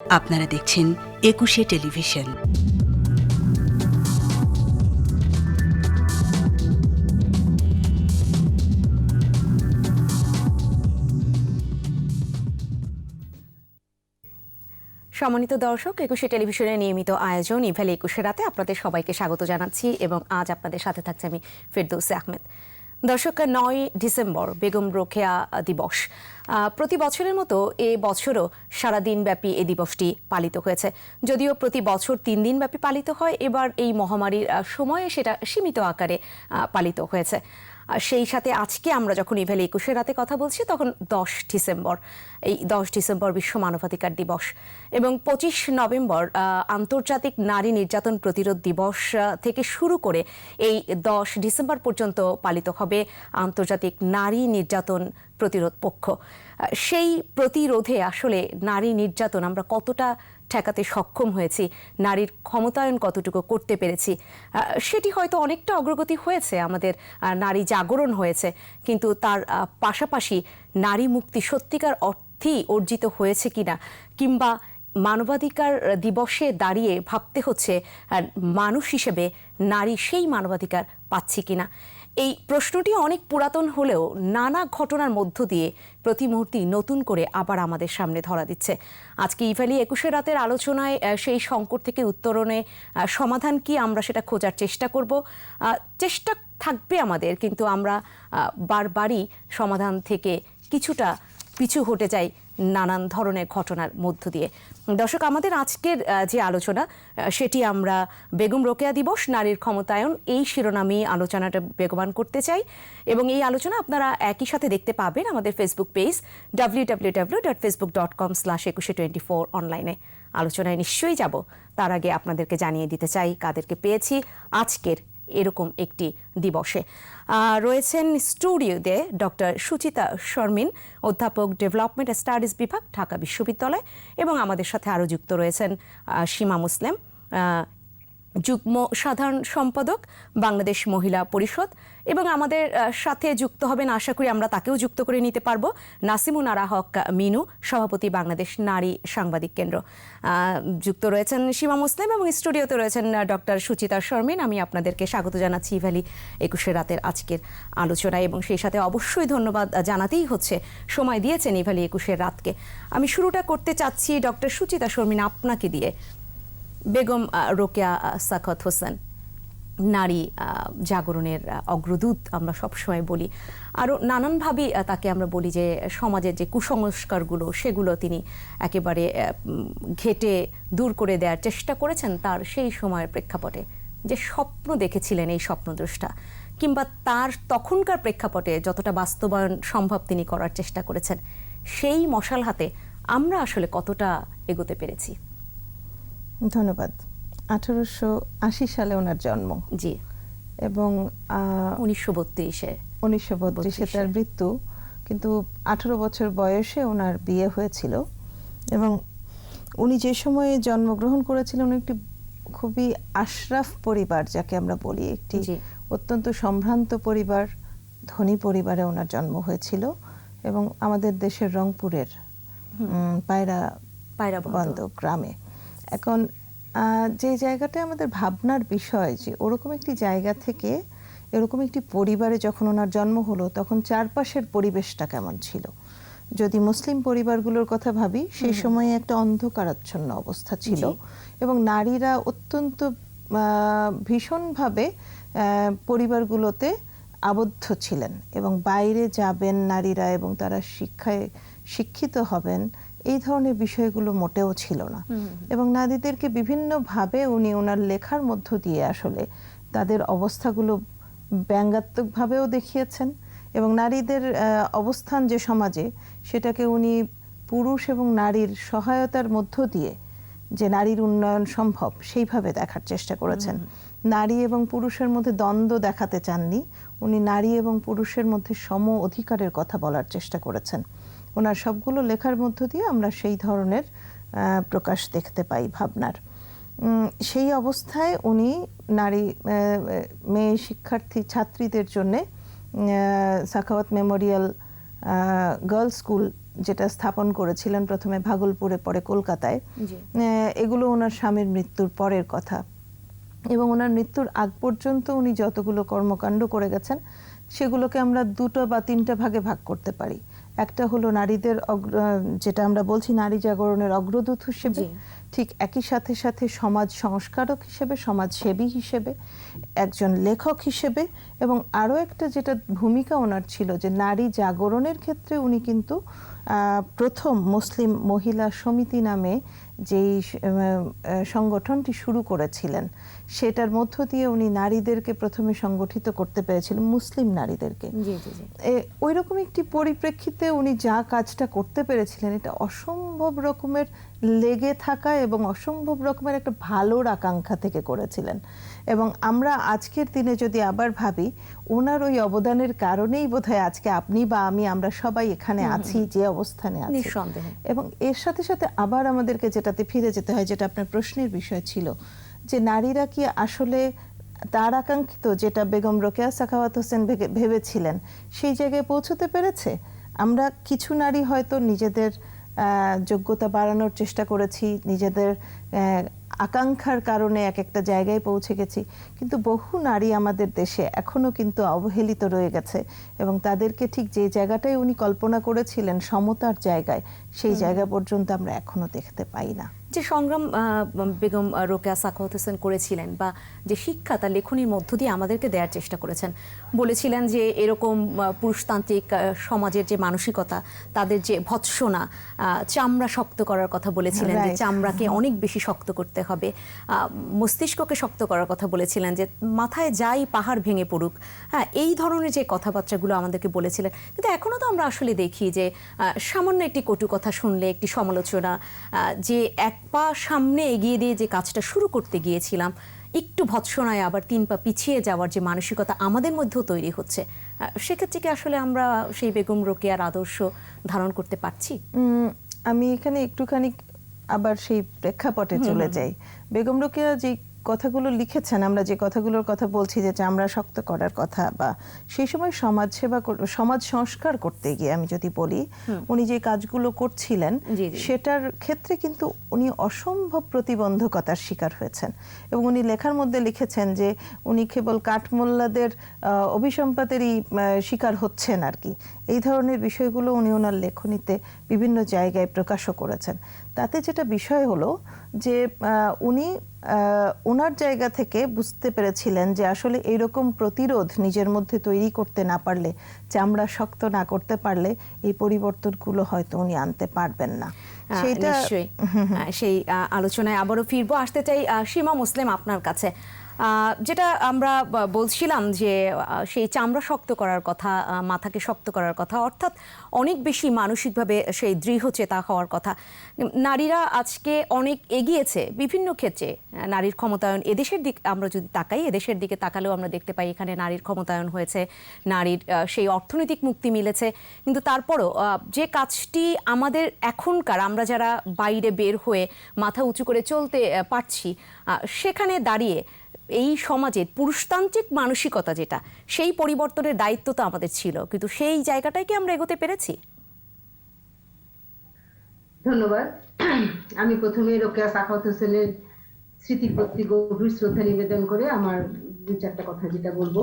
আপনারা দেখছেন একুশে টেলিভিশন। সম্মানিত দর্শক, একুশে টেলিভিশনের নিয়মিত আয়োজন ইভ্যালি 21 রাতে আপনাদের সবাইকে স্বাগত জানাচ্ছি এবং আজ আপনাদের সাথে থাকছে আমি ফেরদৌসী আহমেদ। দর্শক, 9 ডিসেম্বর বেগম রোকেয়া দিবস। প্রতি বছরের মতো এ বছরও সারাদিনব্যাপী এই দিবসটি পালিত হয়েছে। যদিও প্রতি বছর 3 দিনব্যাপী পালিত হয়, এবার এই মহামারীর সময়ে সেটা সীমিত আকারে পালিত হয়েছে। সেই সাথে আজকে আমরা যখন ইভ্যালি 21 রাতে কথা বলছি তখন 10 ডিসেম্বর। এই 10 ডিসেম্বর বিশ্ব মানবাধিকার দিবস এবং 25 নভেম্বর আন্তর্জাতিক নারী নির্যাতন প্রতিরোধ দিবস থেকে শুরু করে এই 10 ডিসেম্বর পর্যন্ত পালিত হবে আন্তর্জাতিক নারী নির্যাতন প্রতিরোধ পক্ষ। সেই প্রতিরোধে আসলে নারী নির্যাতন আমরা কতটা ঠেকাতে সক্ষম হয়েছি, নারীর ক্ষমতায়ন কতটুকু করতে পেরেছি, সেটি হয়তো অনেকটা অগ্রগতি হয়েছে, আমাদের নারী জাগরণ হয়েছে, কিন্তু তার পাশাপাশি নারী মুক্তি সত্যিকার অর্থেই অর্জিত হয়েছে কিনা, কিংবা মানবাধিকার দিবসে দাঁড়িয়ে ভাবতে হচ্ছে মানুষ হিসেবে নারী সেই মানবাধিকার পাচ্ছি কিনা। এই প্রশ্নটি অনেক পুরাতন হলেও নানা ঘটনার মধ্য দিয়ে প্রতি মুহূর্তেই নতুন করে আবার আমাদের সামনে ধরা দিচ্ছে। আজকে ইভ্যালি 21 রাতের আলোচনায় সেই সংকট থেকে উত্তরণে সমাধান কি, আমরা সেটা খোঁজার চেষ্টা করব। চেষ্টা থাকবে আমাদের, কিন্তু আমরা বারবারই সমাধান থেকে কিছুটা পিছু হটে যাই নানান ধরনের ঘটনার মধ্য দিয়ে। দর্শক, আমাদের আজকের যে আলোচনা সেটি আমরা বেগম রোকেয়া দিবস, নারীর ক্ষমতায়ন, এই শিরোনামে আলোচনাটা বেগবান করতে চাই এবং এই আলোচনা আপনারা একই সাথে দেখতে পাবেন আমাদের ফেসবুক পেজ www.facebook.com/2124 অনলাইনে। আলোচনায় নিশ্চয়ই যাব, তার আগে আপনাদেরকে জানিয়ে দিতে চাই কাদেরকে পেয়েছি আজকের এরকম একটি দিবসে। রয়েছেন স্টুডিওতে ডক্টর সুচিতা শর্মিন, অধ্যাপক ডেভেলপমেন্ট স্টাডিজ বিভাগ, ঢাকা বিশ্ববিদ্যালয়, এবং আমাদের সাথে আরও যুক্ত রয়েছেন সীমা মুসলিম, যুগ্ম সাধারণ সম্পাদক, বাংলাদেশ মহিলা পরিষদ, এবং আমাদের সাথে যুক্ত হবেন, আশা করি আমরা তাকেও যুক্ত করে নিতে পারবো, নাসিমুন আরা হক মিনু, সভাপতি বাংলাদেশ নারী সাংবাদিক কেন্দ্র। যুক্ত রয়েছেন সীমা মুসলিম এবং স্টুডিওতে রয়েছেন ডক্টর সুচিতা শর্মিন। আমি আপনাদেরকে স্বাগত জানাচ্ছি ইভ্যালি 21 রাতের আজকের আলোচনায় এবং সেই সাথে অবশ্যই ধন্যবাদ জানাতেই হচ্ছে সময় দিয়েছেন ইভ্যালি 21 রাতকে। আমি শুরুটা করতে চাচ্ছি ডক্টর সুচিতা শর্মিন আপনাকে দিয়ে। বেগম রোকেয়া সাখাওয়াত হোসেন নারী জাগরণের অগ্রদূত আমরা সবসময় বলি, আরও নানানভাবে তাকে আমরা বলি যে সমাজের যে কুসংস্কারগুলো সেগুলো তিনি একেবারে ঘেটে দূর করে দেওয়ার চেষ্টা করেছেন। তার সেই সময়ের প্রেক্ষাপটে যে স্বপ্ন দেখেছিলেন এই স্বপ্নদ্রষ্টা, কিংবা তার তখনকার প্রেক্ষাপটে যতটা বাস্তবায়ন সম্ভব তিনি করার চেষ্টা করেছেন, সেই মশাল হাতে আমরা আসলে কতটা এগোতে পেরেছি। ধন্যবাদ। 1880 সালে ওনার জন্ম, জি, এবং 1932-এ তার মৃত্যু, কিন্তু 18 বছর বয়সে ওনার বিয়ে হয়েছিল। এবং উনি যে সময়ে জন্মগ্রহণ করেছিলেন একটি খুবই আশরাফ পরিবার, যাকে আমরা বলি, একটি অত্যন্ত সম্ভ্রান্ত পরিবার, ধনী পরিবারে ওনার জন্ম হয়েছিল এবং আমাদের দেশের রংপুরের পায়রাবন্দ গ্রামে। এখন যে জায়গাটা আমাদের ভাবনার বিষয়, যে ওরকম একটি জায়গা থেকে এরকম একটি পরিবারে যখন ওনার জন্ম হলো, তখন চারপাশের পরিবেশটা কেমন ছিল। যদি মুসলিম পরিবারগুলোর কথা ভাবি, সেই সময়ে একটা অন্ধকারাচ্ছন্ন অবস্থা ছিল এবং নারীরা অত্যন্ত ভীষণভাবে পরিবারগুলোতে আবদ্ধ ছিলেন এবং বাইরে যাবেন নারীরা এবং তারা শিক্ষিত হবেন, এই ধরনের বিষয়গুলো মোটেও ছিল না। এবং নারীদেরকে বিভিন্নভাবে উনি ওনার লেখার মধ্য দিয়ে আসলে তাদের অবস্থাগুলো ব্যঙ্গাত্মকভাবেও দেখিয়েছেন এবং নারীদের অবস্থান যে সমাজে, সেটাকে উনি পুরুষ এবং নারীর সহায়তার মধ্য দিয়ে যে নারীর উন্নয়ন সম্ভব সেইভাবে দেখার চেষ্টা করেছেন। নারী এবং পুরুষের মধ্যে দ্বন্দ্ব দেখাতে চাননি, উনি নারী এবং পুরুষের মধ্যে সম অধিকারের কথা বলার চেষ্টা করেছেন। ওনার সবগুলো লেখার মধ্য দিয়ে আমরা সেই ধরনের প্রকাশ দেখতে পাই ভাবনার। সেই অবস্থায় উনি নারী মেয়ে শিক্ষার্থী ছাত্রীদের জন্যে সাখাওয়াত মেমোরিয়াল গার্লস স্কুল যেটা স্থাপন করেছিলেন প্রথমে ভাগলপুরে, পরে কলকাতায়, এগুলো ওনার স্বামীর মৃত্যুর পরের কথা। এবং ওনার মৃত্যুর আগ পর্যন্ত উনি যতগুলো কর্মকাণ্ড করে গেছেন সেগুলোকে আমরা দুটো বা তিনটা ভাগে ভাগ করতে পারি। একটা হলো নারীদের যেটা আমরা বলছি নারী জাগরণের অগ্রদূত হিসেবে, ঠিক একই সাথে সাথে সমাজ সংস্কারক হিসেবে, সমাজসেবী হিসেবে, একজন লেখক হিসেবে, এবং আরও একটা যেটা ভূমিকা ওনার ছিল যে নারী জাগরণের ক্ষেত্রে উনি কিন্তু প্রথম মুসলিম মহিলা সমিতি নামে যেই সংগঠনটি শুরু করেছিলেন সেটার মধ্য দিয়ে উনি নারীদেরকে প্রথমে সংগঠিত করতে পেরেছিলেন, মুসলিম নারীদেরকে। ওই রকম একটি পরিপ্রেক্ষিতে উনি যা কাজটা করতে পেরেছিলেন এটা অসম্ভব রকমের লেগে থাকা এবং অসম্ভব রকমের একটা ভালোর আকাঙ্ক্ষা থেকে করেছিলেন। এবং আমরা আজকের দিনে যদি আবার ভাবি ওনার ওই অবদানের কারণেই বোধহয় আজকে আপনি বা আমি, আমরা সবাই এখানে আছি যে অবস্থানে আছি। এবং এর সাথে সাথে আবার আমাদেরকে যেটাতে ফিরে যেতে হয়, যেটা আপনার প্রশ্নের বিষয় ছিল, যে নারীরা কি আসলে তার আকাঙ্ক্ষিত যেটা বেগম রোকেয়া সাখাওয়াত হোসেন ভেবেছিলেন সেই জায়গায় পৌঁছতে পেরেছে? আমরা কিছু নারী হয়তো নিজেদের যোগ্যতা বাড়ানোর চেষ্টা করেছি, নিজেদের আকাঙ্ক্ষার কারণে এক একটা জায়গায় পৌঁছে গেছি, কিন্তু বহু নারী আমাদের দেশে এখনো কিন্তু অবহেলিত রয়ে গেছে এবং তাদেরকে ঠিক যে জায়গাটাই উনি কল্পনা করেছিলেন সমতার জায়গায়, সেই জায়গা পর্যন্ত আমরা এখনো দেখতে পাই না। যে সংগ্রাম বেগম রোকেয়া সাখাওয়াত হোসেন করেছিলেন বা যে শিক্ষা তার লেখনীর মধ্য দিয়ে আমাদেরকে দেওয়ার চেষ্টা করেছেন, বলেছিলেন যে এরকম পুরুষতান্ত্রিক সমাজের যে মানসিকতা, তাদের যে ভৎসনা, চামড়া শক্ত করার কথা বলেছিলেন, যে চামড়াকে অনেক বেশি শক্ত করতে হবে, মস্তিষ্ককে শক্ত করার কথা বলেছিলেন, যে মাথায় যাই পাহাড় ভেঙে পড়ুক, হ্যাঁ, এই ধরনের যে কথাবার্তাগুলো আমাদেরকে বলেছিলেন। কিন্তু এখনো তো আমরা আসলে দেখি যে সামান্য একটি কটু কথা শুনলে, একটি সমালোচনা, যে এক পা সামনে এগিয়ে দিয়ে যে কাজটা শুরু করতে গিয়েছিলাম, একটু ভৎসনায় আবার 3 পা পিছিয়ে যাওয়ার যে মানসিকতা আমাদের মধ্যেও তৈরি হচ্ছে, সেক্ষেত্রে কি আসলে আমরা সেই বেগম রোকেয়ার আদর্শ ধারণ করতে পারছি? আমি এখানে একটুখানি আবার সেই প্রেক্ষাপটে চলে যাই। বেগম রোকেয়া যে কথাগুলো লিখেছেন, আমরা যে কথাগুলোর কথা বলছি, যে চামড়া শক্ত করার কথা, বা সেই সময় সমাজ সেবা, সমাজ সংস্কার করতে গিয়ে আমি যদি বলি উনি যে কাজগুলো করছিলেন সেটার ক্ষেত্রে কিন্তু উনি অসম্ভব প্রতিবন্ধকতার শিকার হয়েছেন। এবং উনি লেখার মধ্যে লিখেছেন যে উনি কেবল কাঠমোল্লাদের অভিসম্পাতেরই শিকার হচ্ছেন আর কি। এই ধরনের বিষয়গুলো উনি ওনার লেখনীতে বিভিন্ন জায়গায় প্রকাশও করেছেন। তাতে যেটা বিষয় হলো যে উনি ওনার জায়গা থেকে বুঝতে পেরেছিলেন যে আসলে এইরকম প্রতিরোধ নিজের মধ্যে তৈরি করতে না পারলে, চামড়া শক্ত না করতে পারলে এই পরিবর্তনগুলো হয়তো উনি আনতে পারবেন না। সেইটা সেই আলোচনায় আবারও ফিরবো। আসতে চাই সীমা মুসলিম আপনার কাছে। যেটা আমরা বলছিলাম যে সেই চামড়া শক্ত করার কথা, মাথাকে শক্ত করার কথা, অর্থাৎ অনেক বেশি মানসিকভাবে সেই দৃঢ়চেতা হওয়ার কথা। নারীরা আজকে অনেক এগিয়েছে বিভিন্ন ক্ষেত্রে, নারীর ক্ষমতায়ন এদেশের দিকে আমরা যদি তাকাই, এদেশের দিকে তাকালেও আমরা দেখতে পাই এখানে নারীর ক্ষমতায়ন হয়েছে, নারীর সেই অর্থনৈতিক মুক্তি মিলেছে। কিন্তু তারপরও যে কাজটি আমাদের এখনকার, আমরা যারা বাইরে বের হয়ে মাথা উঁচু করে চলতে পারছি, সেখানে দাঁড়িয়ে এই সমাজের পুরুষতান্ত্রিক মানসিকতা যেটা, সেই পরিবর্তনের দায়িত্ব তো আমাদের ছিল, কিন্তু সেই জায়গাটাই কি আমরা এগোতে পেরেছি? ধন্যবাদ। আমি প্রথমে রোকেয়া সাখাওয়াত হোসেনের স্মৃতির প্রতি গভীর শ্রদ্ধা নিবেদন করে আমার 2-4টা কথা যেটা বলবো।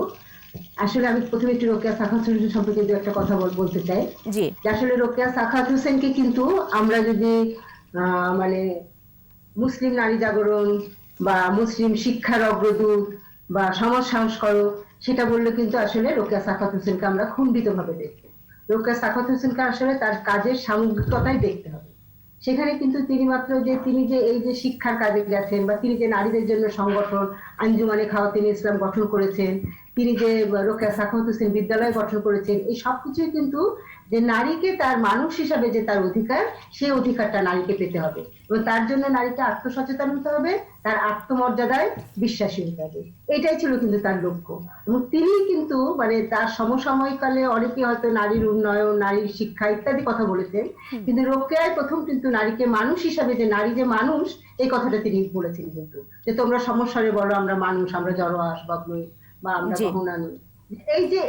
আসলে আমি প্রথমে একটু রোকেয়া সাখাওয়াত হোসেন সম্পর্কে একটা কথা বলতে চাই। যে আসলে রোকেয়া সাখাওয়াত হোসেনকে কিন্তু আমরা যদি মানে মুসলিম নারী জাগরণ বা মুসলিম শিক্ষার অগ্রদূত বা সমাজ সংস্কারক সেটা বললে কিন্তু আসলে রোকেয়া সাখাওয়াত হোসেনকে আমরা খণ্ডিতভাবে দেখবো। রোকেয়া সাখাওয়াত হোসেনকে আসলে তার কাজের সামগ্রিকতাই দেখতে হবে। সেখানে কিন্তু তিনি মাত্র যে তিনি যে এই যে শিক্ষার কাজে গেছেন, বা তিনি যে নারীদের জন্য সংগঠন আঞ্জুমানে খাওয়াতিন ইসলাম গঠন করেছেন, তিনি যে রোকেয়া সাখাওয়াত হোসেন বিদ্যালয় গঠন করেছেন, এই সবকিছুই কিন্তু যে নারীকে তার মানুষ হিসাবে যে তার অধিকার, সেই অধিকারটা নারীকে পেতে হবে এবং তার জন্য নারীকে আত্মসচেতন হতে হবে, তার আত্মমর্যাদায় বিশ্বাসী হতে হবে। এটাই ছিল কিন্তু তার লক্ষ্য। এবং তিনি কিন্তু মানে তার সমসাময়িককালে অনেকে হয়তো নারীর উন্নয়ন, নারীর শিক্ষা ইত্যাদি কথা বলেছেন, কিন্তু রোকেয়ায় প্রথম কিন্তু নারীকে মানুষ হিসাবে, যে নারী যে মানুষ, এই কথাটা তিনি বলেছেন কিন্তু, যে তোমরা সমস্যারে বলো আমরা মানুষ, আমরা জড় আসবাব নই বা আমরা গহনা নই।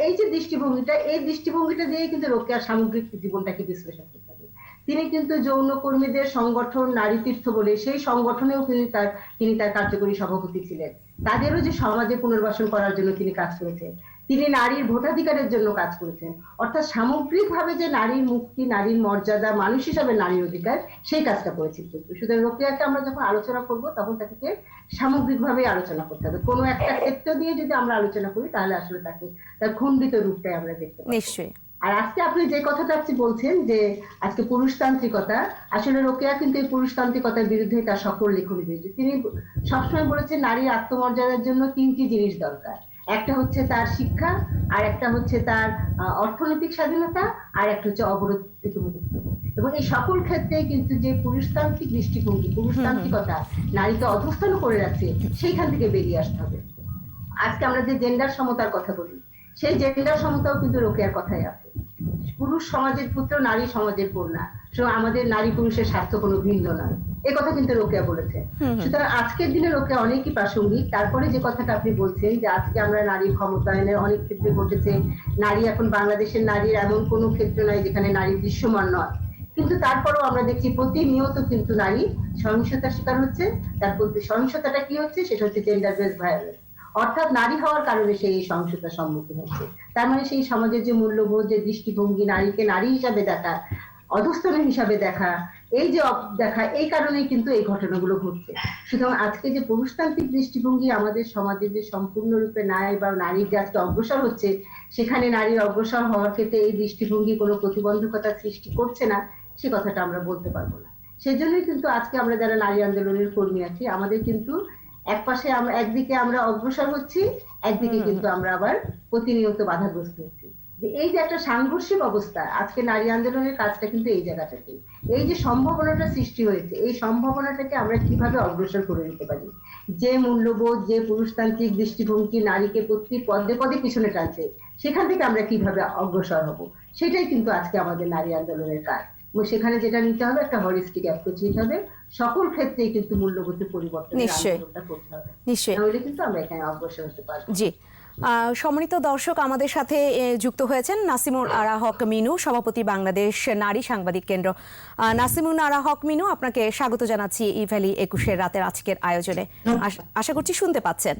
এই যে দৃষ্টিভঙ্গিটা, এই দৃষ্টিভঙ্গিটা দিয়ে কিন্তু রোকেয়ার সামগ্রিক জীবনটাকে বিশ্লেষণ করতে হবে। তিনি কিন্তু যৌনকর্মীদের সংগঠন নারী তীর্থ বলে সেই সংগঠনেও তিনি তার কার্যকরী সভাপতি ছিলেন। তাদেরও যে সমাজে পুনর্বাসন করার জন্য তিনি কাজ করেছেন, তিনি নারীর ভোটাধিকারের জন্য কাজ করেছেন। অর্থাৎ সামগ্রিকভাবে যে নারীর মুক্তি, নারীর মর্যাদা, মানুষ হিসাবে নারীর অধিকার, সেই কাজটা করেছেন। কিন্তু সুতরাং রোকেয়াকে আমরা যখন আলোচনা করব তখন তাকে সামগ্রিকভাবে আলোচনা করতে হবে। কোনো একটা ক্ষেত্র দিয়ে যদি আমরা আলোচনা করি তাহলে আসলে তাকে তার খণ্ডিত রূপটাই আমরা দেখতে পাবো। নিশ্চয়ই। আর আজকে আপনি যে কথাটা আপনি বলছেন যে আজকে পুরুষতান্ত্রিকতা, আসলে রোকেয়া কিন্তু এই পুরুষতান্ত্রিকতার বিরুদ্ধে তার সকল লেখনী দিয়েছে। তিনি সবসময় বলেছেন নারীর আত্মমর্যাদার জন্য 3টি জিনিস দরকার। একটা হচ্ছে তার শিক্ষা, আর একটা হচ্ছে তার অর্থনৈতিক স্বাধীনতা, আর একটা হচ্ছে অবরোধ থেকে মুক্ত। এবং এই সকল ক্ষেত্রে কিন্তু যে পুরুষতান্ত্রিক দৃষ্টিভঙ্গি, পুরুষতান্ত্রিকতা নারীকে অধঃস্তন করে রাখছে, সেইখান থেকে বেরিয়ে আসতে হবে। আজকে আমরা যে জেন্ডার সমতার কথা বলি, সেই জেন্ডার সমতাও কিন্তু রোকেয়ার কথাই আছে। পুরুষ সমাজের পুত্র, নারী সমাজের কন্যা, আমাদের নারী পুরুষের স্বাস্থ্য কোনো ভিন্ন নয়, এ কথা কিন্তু রোকেয়া বলেছে। সুতরাং আজকের দিনে রোকেয়া অনেকই প্রাসঙ্গিক। তারপরে যে কথাটা আপনি বলছেন যে আজকে আমরা নারী ক্ষমতায়নের অনেক ক্ষেত্রে ঘটেছে, নারী এখন বাংলাদেশের নারীর এমন কোনো ক্ষেত্র নাই যেখানে নারী দৃশ্যমান নয়, কিন্তু তারপরেও আমরা দেখছি প্রতিনিয়ত কিন্তু নারী সহিংসতার শিকার হচ্ছে। তার সহিংসতাটা কি হচ্ছে? সেটা হচ্ছে জেন্ডার বেস ভায়োলেন্স। অর্থাৎ নারী হওয়ার কারণে সেই সহিংসতার সম্মুখীন হচ্ছে। তার মানে সেই সমাজের যে মূল্যবোধ, যে দৃষ্টিভঙ্গি, নারীকে নারী হিসাবে দেখা, অধস্তন হিসাবে দেখা, এই যে দেখা, এই কারণেই কিন্তু এই ঘটনাগুলো ঘটছে। সুতরাং আজকে যে পুরুষতান্ত্রিক দৃষ্টিভঙ্গি আমাদের সমাজে যে সম্পূর্ণরূপে নাই বা নারীর যে আজকে অগ্রসর হচ্ছে, সেখানে নারীর অগ্রসর হওয়ার ক্ষেত্রে এই দৃষ্টিভঙ্গি কোনো প্রতিবন্ধকতা সৃষ্টি করছে না, সে কথাটা আমরা বলতে পারবো না। সেজন্যই কিন্তু আজকে আমরা যারা নারী আন্দোলনের কর্মী আছি, আমাদের কিন্তু একপাশে আমরা একদিকে আমরা অগ্রসর হচ্ছি, একদিকে কিন্তু আমরা আবার প্রতিনিয়ত বাধাগ্রস্ত হচ্ছি। যে এই যে একটা সাংঘর্ষিক অবস্থা, আজকে নারী আন্দোলনের কাজটা কিন্তু এই জায়গাটাতে, এই যে সম্ভাবনাটা সৃষ্টি হয়েছে, এই সম্ভাবনাটাকে আমরা কিভাবে অগ্রসর করে নিতে পারি। যে মূল্যবোধ, যে পুরুষতান্ত্রিক দৃষ্টিভঙ্গি নারীকে প্রতি পদে পদে পিছনে টানছে, সেখান থেকে আমরা কিভাবে অগ্রসর হব, সেটাই কিন্তু আজকে আমাদের নারী আন্দোলনের কাজ। সেখানে যেটা নিতে হবে, একটা হলিস্টিক অ্যাপ্রোচ নিতে হবে। সকল ক্ষেত্রেই কিন্তু মূল্যবোধের পরিবর্তনের আন্দোলনটা করতে হবে, তাহলে কিন্তু আমরা এখানে অগ্রসর হতে পারবো। জি, সম্মানিত দর্শক, আমাদের সাথে যুক্ত হয়েছেন নাসিমুন আরা হক মিনু, সভাপতি বাংলাদেশ নারী সাংবাদিক কেন্দ্র। নাসিমুন আরা হক মিনু, আপনাকে স্বাগত জানাচ্ছি ইভ্যালি 21 রাতের আজকের আয়োজনে। আশা করছি শুনতে পাচ্ছেন।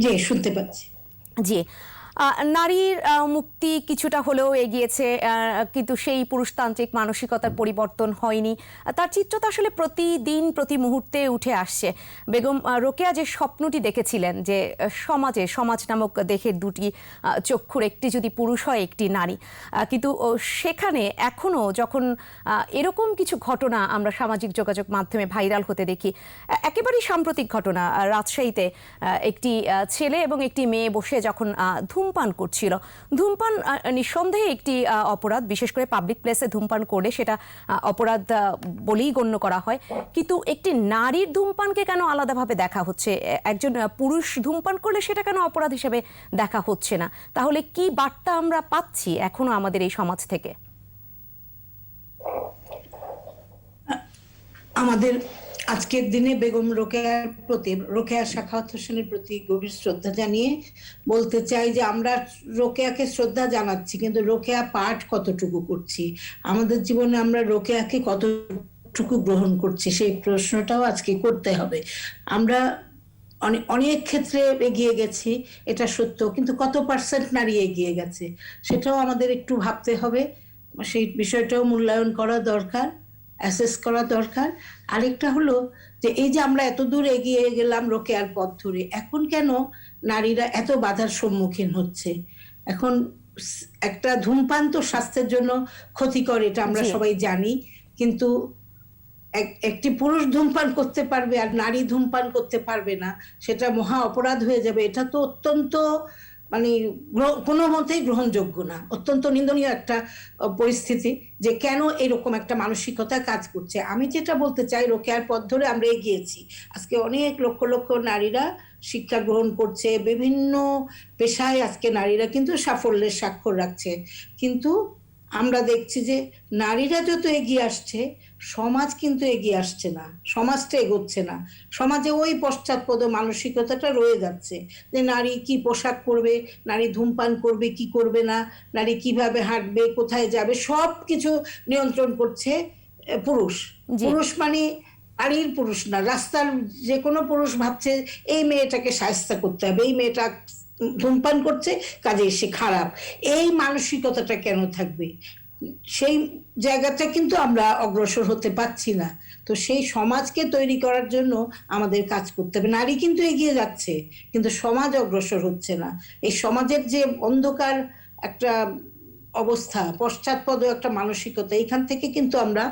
জি, শুনতে পাচ্ছি। জি, নারীর মুক্তি কিছুটা হলেও এগিয়েছে, কিন্তু সেই পুরুষতান্ত্রিক মানসিকতার পরিবর্তন হয়নি। তার চিত্র তো আসলে প্রতিদিন প্রতি মুহূর্তে উঠে আসছে। বেগম রোকেয়া যে স্বপ্নটি দেখেছিলেন যে সমাজ নামক দেহের দুটি চক্ষুর একটি যদি পুরুষ হয়, একটি নারী, কিন্তু সেখানে এখনো যখন এরকম কিছু ঘটনা আমরা সামাজিক যোগাযোগ মাধ্যমে ভাইরাল হতে দেখি, একেবারেই সাম্প্রতিক ঘটনা, রাজশাহীতে একটি ছেলে এবং একটি মেয়ে বসে যখন ধূমপান করছিল। ধূমপান নিঃসন্দেহে একটি অপরাধ, বিশেষ করে পাবলিক প্লেসে ধূমপান করলে সেটা অপরাধ বলেই গণ্য করা হয়। কিন্তু একটি নারীর ধূমপানকে কেন আলাদাভাবে দেখা হচ্ছে? একজন পুরুষ ধূমপান করলে সেটা কেন অপরাধ হিসেবে দেখা হচ্ছে না? তাহলে কি বার্তা আমরা পাচ্ছি এখনো আমাদের এই সমাজ থেকে? আমাদের আজকের দিনে বেগম রোকেয়া সাখাওয়াত হোসেনের প্রতি গভীর শ্রদ্ধা জানিয়ে বলতে চাই যে আমরা রোকেয়াকে শ্রদ্ধা জানাচ্ছি, কিন্তু রোকেয়া পাঠ কতটুকু করছি, আমাদের জীবনে আমরা রোকেয়াকে কতটুকু গ্রহণ করছি, সেই প্রশ্নটাও আজকে করতে হবে। আমরা অনেক ক্ষেত্রে এগিয়ে গেছি, এটা সত্য, কিন্তু কত পার্সেন্ট নারী এগিয়ে গেছে সেটাও আমাদের একটু ভাবতে হবে, সেই বিষয়টাও মূল্যায়ন করা দরকার, অ্যাসেস করা দরকার। আরেকটা হলো যে এই যে আমরা এত দূর এগিয়ে গেলাম রোকেয়ার পথ ধরে, এখন কেন নারীরা এত বাধার সম্মুখীন হচ্ছে? এখন একটা ধূমপান তো স্বাস্থ্যের জন্য ক্ষতিকর, এটা আমরা সবাই জানি, কিন্তু একটি পুরুষ ধূমপান করতে পারবে আর নারী ধূমপান করতে পারবে না, সেটা মহা অপরাধ হয়ে যাবে। এটা তো অত্যন্ত কোনো মতেই গ্রহণযোগ্য না, অত্যন্ত নিন্দনীয় একটা পরিস্থিতি যে কেন এরকম একটা মানসিকতা কাজ করছে। আমি যেটা বলতে চাই, রোকেয়ার পথ ধরে আমরা এগিয়েছি, আজকে অনেক লক্ষ লক্ষ নারীরা শিক্ষা গ্রহণ করছে, বিভিন্ন পেশায় আজকে নারীরা কিন্তু সাফল্যের স্বাক্ষর রাখছে। কিন্তু আমরা দেখছি যে নারীরা যত এগিয়ে আসছে, সমাজ কিন্তু এগিয়ে আসছে না, সমাজটা এগোচ্ছে না। সমাজে ওই পশ্চাৎপদ মানসিকতাটা রয়ে যাচ্ছে যে নারী কি পোশাক পরবে, নারী ধূমপান করবে কি করবে না, নারী কিভাবে হাঁটবে, কোথায় যাবে, সব কিছু নিয়ন্ত্রণ করছে পুরুষ। জি। পুরুষ মানে বাড়ির পুরুষ না, রাস্তার যে কোনো পুরুষ ভাবছে এই মেয়েটাকে শায়েস্তা করতে হবে, এই মেয়েটা ধূমপান করছে কাজে সে খারাপ। এই মানসিকতাটা কেন থাকবে? সেই জায়গাটা কিন্তু আমরা অগ্রসর হতে পারছি না। তো সেই সমাজকে তৈরি করার জন্য আমাদের কাজ করতে হবে। নারী কিন্তু এগিয়ে যাচ্ছে, কিন্তু সমাজ অগ্রসর হচ্ছে না। এই সমাজের যে অন্ধকার একটা অবস্থা, পশ্চাৎপদ একটা মানসিকতা, এখান থেকে কিন্তু আমরা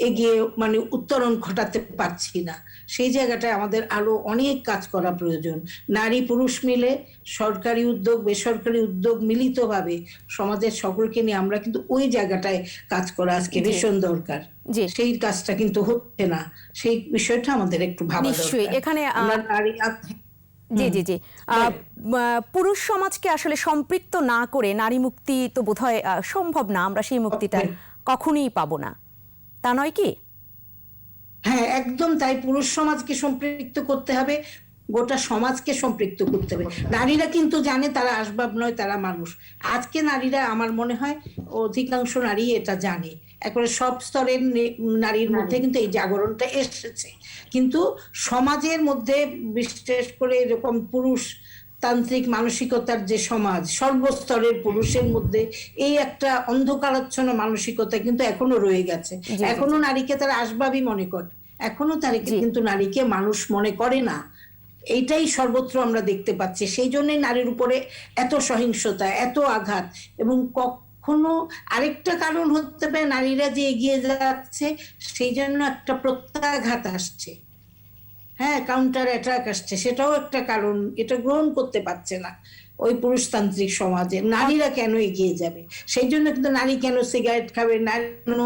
এগিয়ে মানে উত্তরণ ঘটাতে পারছি না। সেই জায়গাটায় আমাদের আরো অনেক কাজ করা প্রয়োজন। নারী পুরুষ মিলে, সরকারি উদ্যোগ বেসরকারি উদ্যোগ মিলিতভাবে সমাজের সকলকে নিয়ে আমরা কিন্তু ওই জায়গাটায় কাজ করা আজকে ভীষণ দরকার। জি। সেই কাজটা কিন্তু হচ্ছে না, সেই বিষয়টা আমাদের একটু ভাবা নিশ্চয়ই দরকার। এখানে আমরা নারী জি জি জি পুরুষ সমাজকে আসলে সম্পৃক্ত না করে নারী মুক্তি তো বোধহয় সম্ভব না, আমরা সেই মুক্তিটা কখনোই পাবো না, তা নয় কি? হ্যাঁ, একদম তাই। পুরুষ সমাজকে সম্পৃক্ত করতে হবে, গোটা সমাজকে সম্পৃক্ত করতে হবে। নারীরা কিন্তু জানে তারা আসবাব নয়, তারা মানুষ। আজকে নারীরা, আমার মনে হয় অধিকাংশ নারী এটা জানে। একবারে সব স্তরের নারীর মধ্যে কিন্তু এই জাগরণটা এসেছে। কিন্তু সমাজের মধ্যে বিশেষ করে এরকম পুরুষ তান্ত্রিক মানসিকতার যে সমাজ, সর্বস্তরের পুরুষের মধ্যে এই একটা অন্ধকারাচ্ছন্ন মানসিকতা কিন্তু এখনো রয়ে গেছে। এখনো নারীকে তারা আসবাবই মনে করে, এখনো তারা কিন্তু নারীকে মানুষ মনে করে না। এইটাই সর্বত্র আমরা দেখতে পাচ্ছি। সেই জন্যই নারীর উপরে এত সহিংসতা, এত আঘাত। এবং কখনো আরেকটা কারণ হতে পারে, নারীরা যে এগিয়ে যাচ্ছে সেই জন্য একটা প্রত্যাঘাত আসছে, হ্যাঁ, কাউন্টার অ্যাটাক আসছে, সেটাও একটা কারণ। এটা গ্রহণ করতে পারছে না ওই পুরুষতান্ত্রিক সমাজে। নারীরা কেন এগিয়ে যাবে? সেই জন্য কিন্তু নারী কেন সিগারেট খাবে, নারী কেন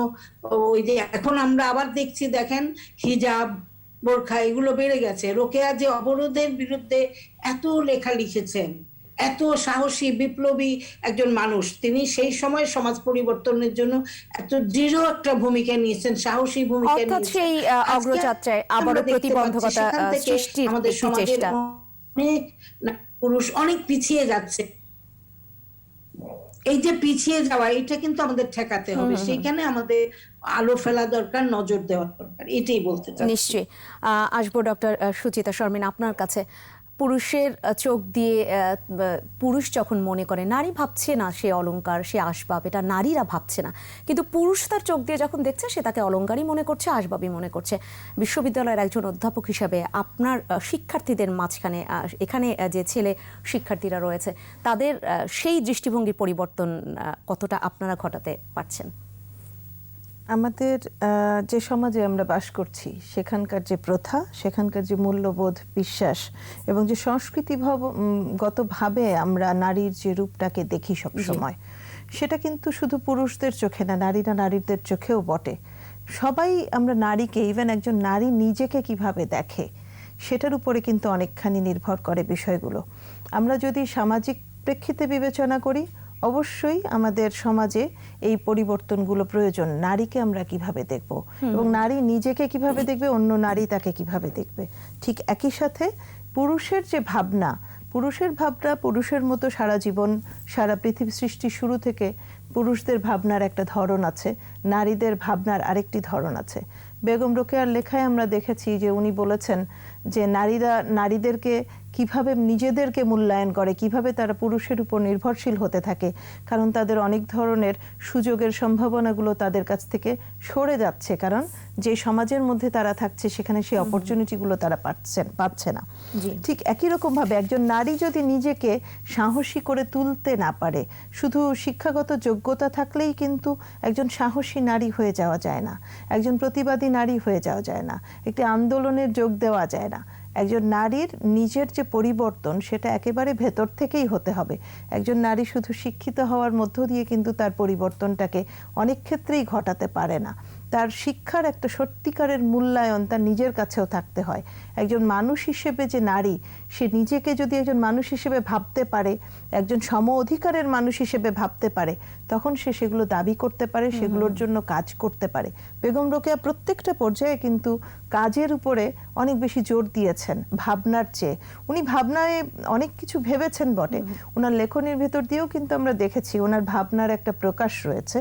ওই যে এখন আমরা আবার দেখছি, দেখেন হিজাব বোরখা এগুলো বেড়ে গেছে। রোকেয়া যে অবরোধের বিরুদ্ধে এত লেখা লিখেছেন, এত সাহসী বিপ্লবী একজন মানুষ, তিনি সেই সময় সমাজ পরিবর্তনের জন্য এত দৃঢ় একটা ভূমিকা নিয়েছেন, সাহসী ভূমিকা অর্থাৎ নিয়েছেন। সেই অগ্রযাত্রায় আবারও প্রতিবন্ধকতা সৃষ্টির আমাদের একটি সমাজের চেষ্টা। অনেক পুরুষ অনেক পিছিয়ে যাচ্ছে। এই যে পিছিয়ে যাওয়া, এটা কিন্তু আমাদের ঠেকাতে হবে। সেইখানে আমাদের আলো ফেলা দরকার, নজর দেওয়া দরকার, এটাই বলতে চাই। নিশ্চয়ই আসবো ডক্টর সুচিতা শর্মিন আপনার কাছে। পুরুষের চোখ দিয়ে পুরুষ যখন মনে করে নারী ভাবছে না সে অলংকার, সে আসবাব, এটা নারীরা ভাবছে না, কিন্তু পুরুষ তার চোখ দিয়ে যখন দেখছে সে তাকে অলংকারই মনে করছে, আসবাবই মনে করছে। বিশ্ববিদ্যালয়ের একজন অধ্যাপক হিসাবে আপনার শিক্ষার্থীদের মাঝখানে, এখানে যে ছেলে শিক্ষার্থীরা রয়েছে, তাদের সেই দৃষ্টিভঙ্গির পরিবর্তন কতটা আপনারা ঘটাতে পারছেন? আমাদের যে সমাজে আমরা বাস করছি সেখানকার যে প্রথা, সেখানকার যে মূল্যবোধ, বিশ্বাস এবং যে সংস্কৃতিগতভাবে আমরা নারীর যে রূপটাকে দেখি সব সময়, সেটা কিন্তু শুধু পুরুষদের চোখে না, নারীরা নারীদের চোখেও বটে। সবাই আমরা নারীকে, ইভেন একজন নারী নিজেকে কিভাবে দেখে সেটার উপরে কিন্তু অনেকখানি নির্ভর করে বিষয়গুলো। আমরা যদি সামাজিক প্রেক্ষিতে বিবেচনা করি, অবশ্যই আমাদের সমাজে এই পরিবর্তনগুলো প্রয়োজন। নারীকে আমরা কিভাবে দেখব এবং নারী নিজেকে কিভাবে দেখবে, অন্য নারী তাকে কিভাবে দেখবে। ঠিক একই সাথে পুরুষের যে ভাবনা, পুরুষের মতো সারা জীবন, সারা পৃথিবী সৃষ্টির শুরু থেকে পুরুষদের ভাবনার একটা ধরন আছে, নারীদের ভাবনার আরেকটি ধরন আছে। বেগম রোকেয়ার লেখায় আমরা দেখেছি যে উনি বলেছেন যে নারীরা নারীদেরকে কিভাবে নিজেদেরকে মূল্যায়ন করে, কিভাবে তারা পুরুষের উপর নির্ভরশীল হতে থাকে, কারণ তাদের অনেক ধরনের সুযোগের সম্ভাবনাগুলো তাদের কাছ থেকে সরে যাচ্ছে, কারণ যে সমাজের মধ্যে তারা থাকছে সেখানে সেই অপরচুনিটিগুলো তারা পাচ্ছে না। ঠিক একই রকমভাবে একজন নারী যদি নিজেকে সাহসী করে তুলতে না পারে, শুধু শিক্ষাগত যোগ্যতা থাকলেই কিন্তু একজন সাহসী নারী হয়ে যাওয়া যায় না, একজন প্রতিবাদী নারী হয়ে যাওয়া যায় না, একটি আন্দোলনের যোগ দেওয়া যায় না। একজন নারীর নিজের যে পরিবর্তন সেটা একেবারে ভেতর থেকেই হতে হবে। একজন নারী শুধু শিক্ষিত হওয়ার মধ্য দিয়ে কিন্তু তার পরিবর্তনটাকে অনেক ক্ষেত্রেই ঘটাতে পারে না। তার শিক্ষার একটা সত্যিকারের মূল্যায়ন তার নিজের কাছেও থাকতে হয়। একজন মানুষ হিসেবে যে নারী, সে নিজেকে যদি একজন মানুষ হিসেবে ভাবতে পারে, একজন সম অধিকারের মানুষ হিসেবে ভাবতে পারে, তখন সে সেগুলো দাবি করতে পারে, সেগুলোর জন্য কাজ করতে পারে। বেগম রোকেয়া প্রত্যেকটা পর্যায়ে কিন্তু কাজের উপরে অনেক বেশি জোর দিয়েছেন ভাবনার চেয়ে। উনি ভাবনায় অনেক কিছু ভেবেছেন বটে, ওনার লেখনীর ভেতর দিয়েও কিন্তু আমরা দেখেছি ওনার ভাবনার একটা প্রকাশ রয়েছে,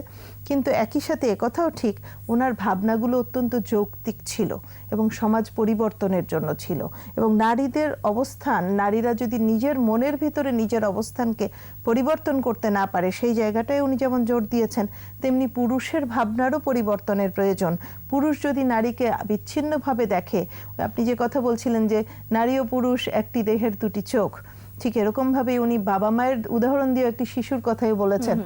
কিন্তু একই সাথে একথাও ঠিক ওনার ভাবনাগুলো অত্যন্ত যৌক্তিক ছিল এবং সমাজ পরিবর্তনের জন্য ছিল। এবং নারীদের অবস্থান, নারীরা যদি নিজের মনের ভিতরে নিজের অবস্থানকে পরিবর্তন করতে না পারে, সেই জায়গাটায় উনি যেমন জোর দিয়েছেন, তেমনি পুরুষের ভাবনারও পরিবর্তনের প্রয়োজন। পুরুষ যদি নারীকে বিচ্ছিন্নভাবে দেখে, আপনি যে কথা বলছিলেন যে নারী ও পুরুষ একটি দেহের দুটি চোখ, ঠিক এরকম ভাবে উনি বাবা মায়ের উদাহরণ দিয়ে একটি শিশুর কথাই বলেছেন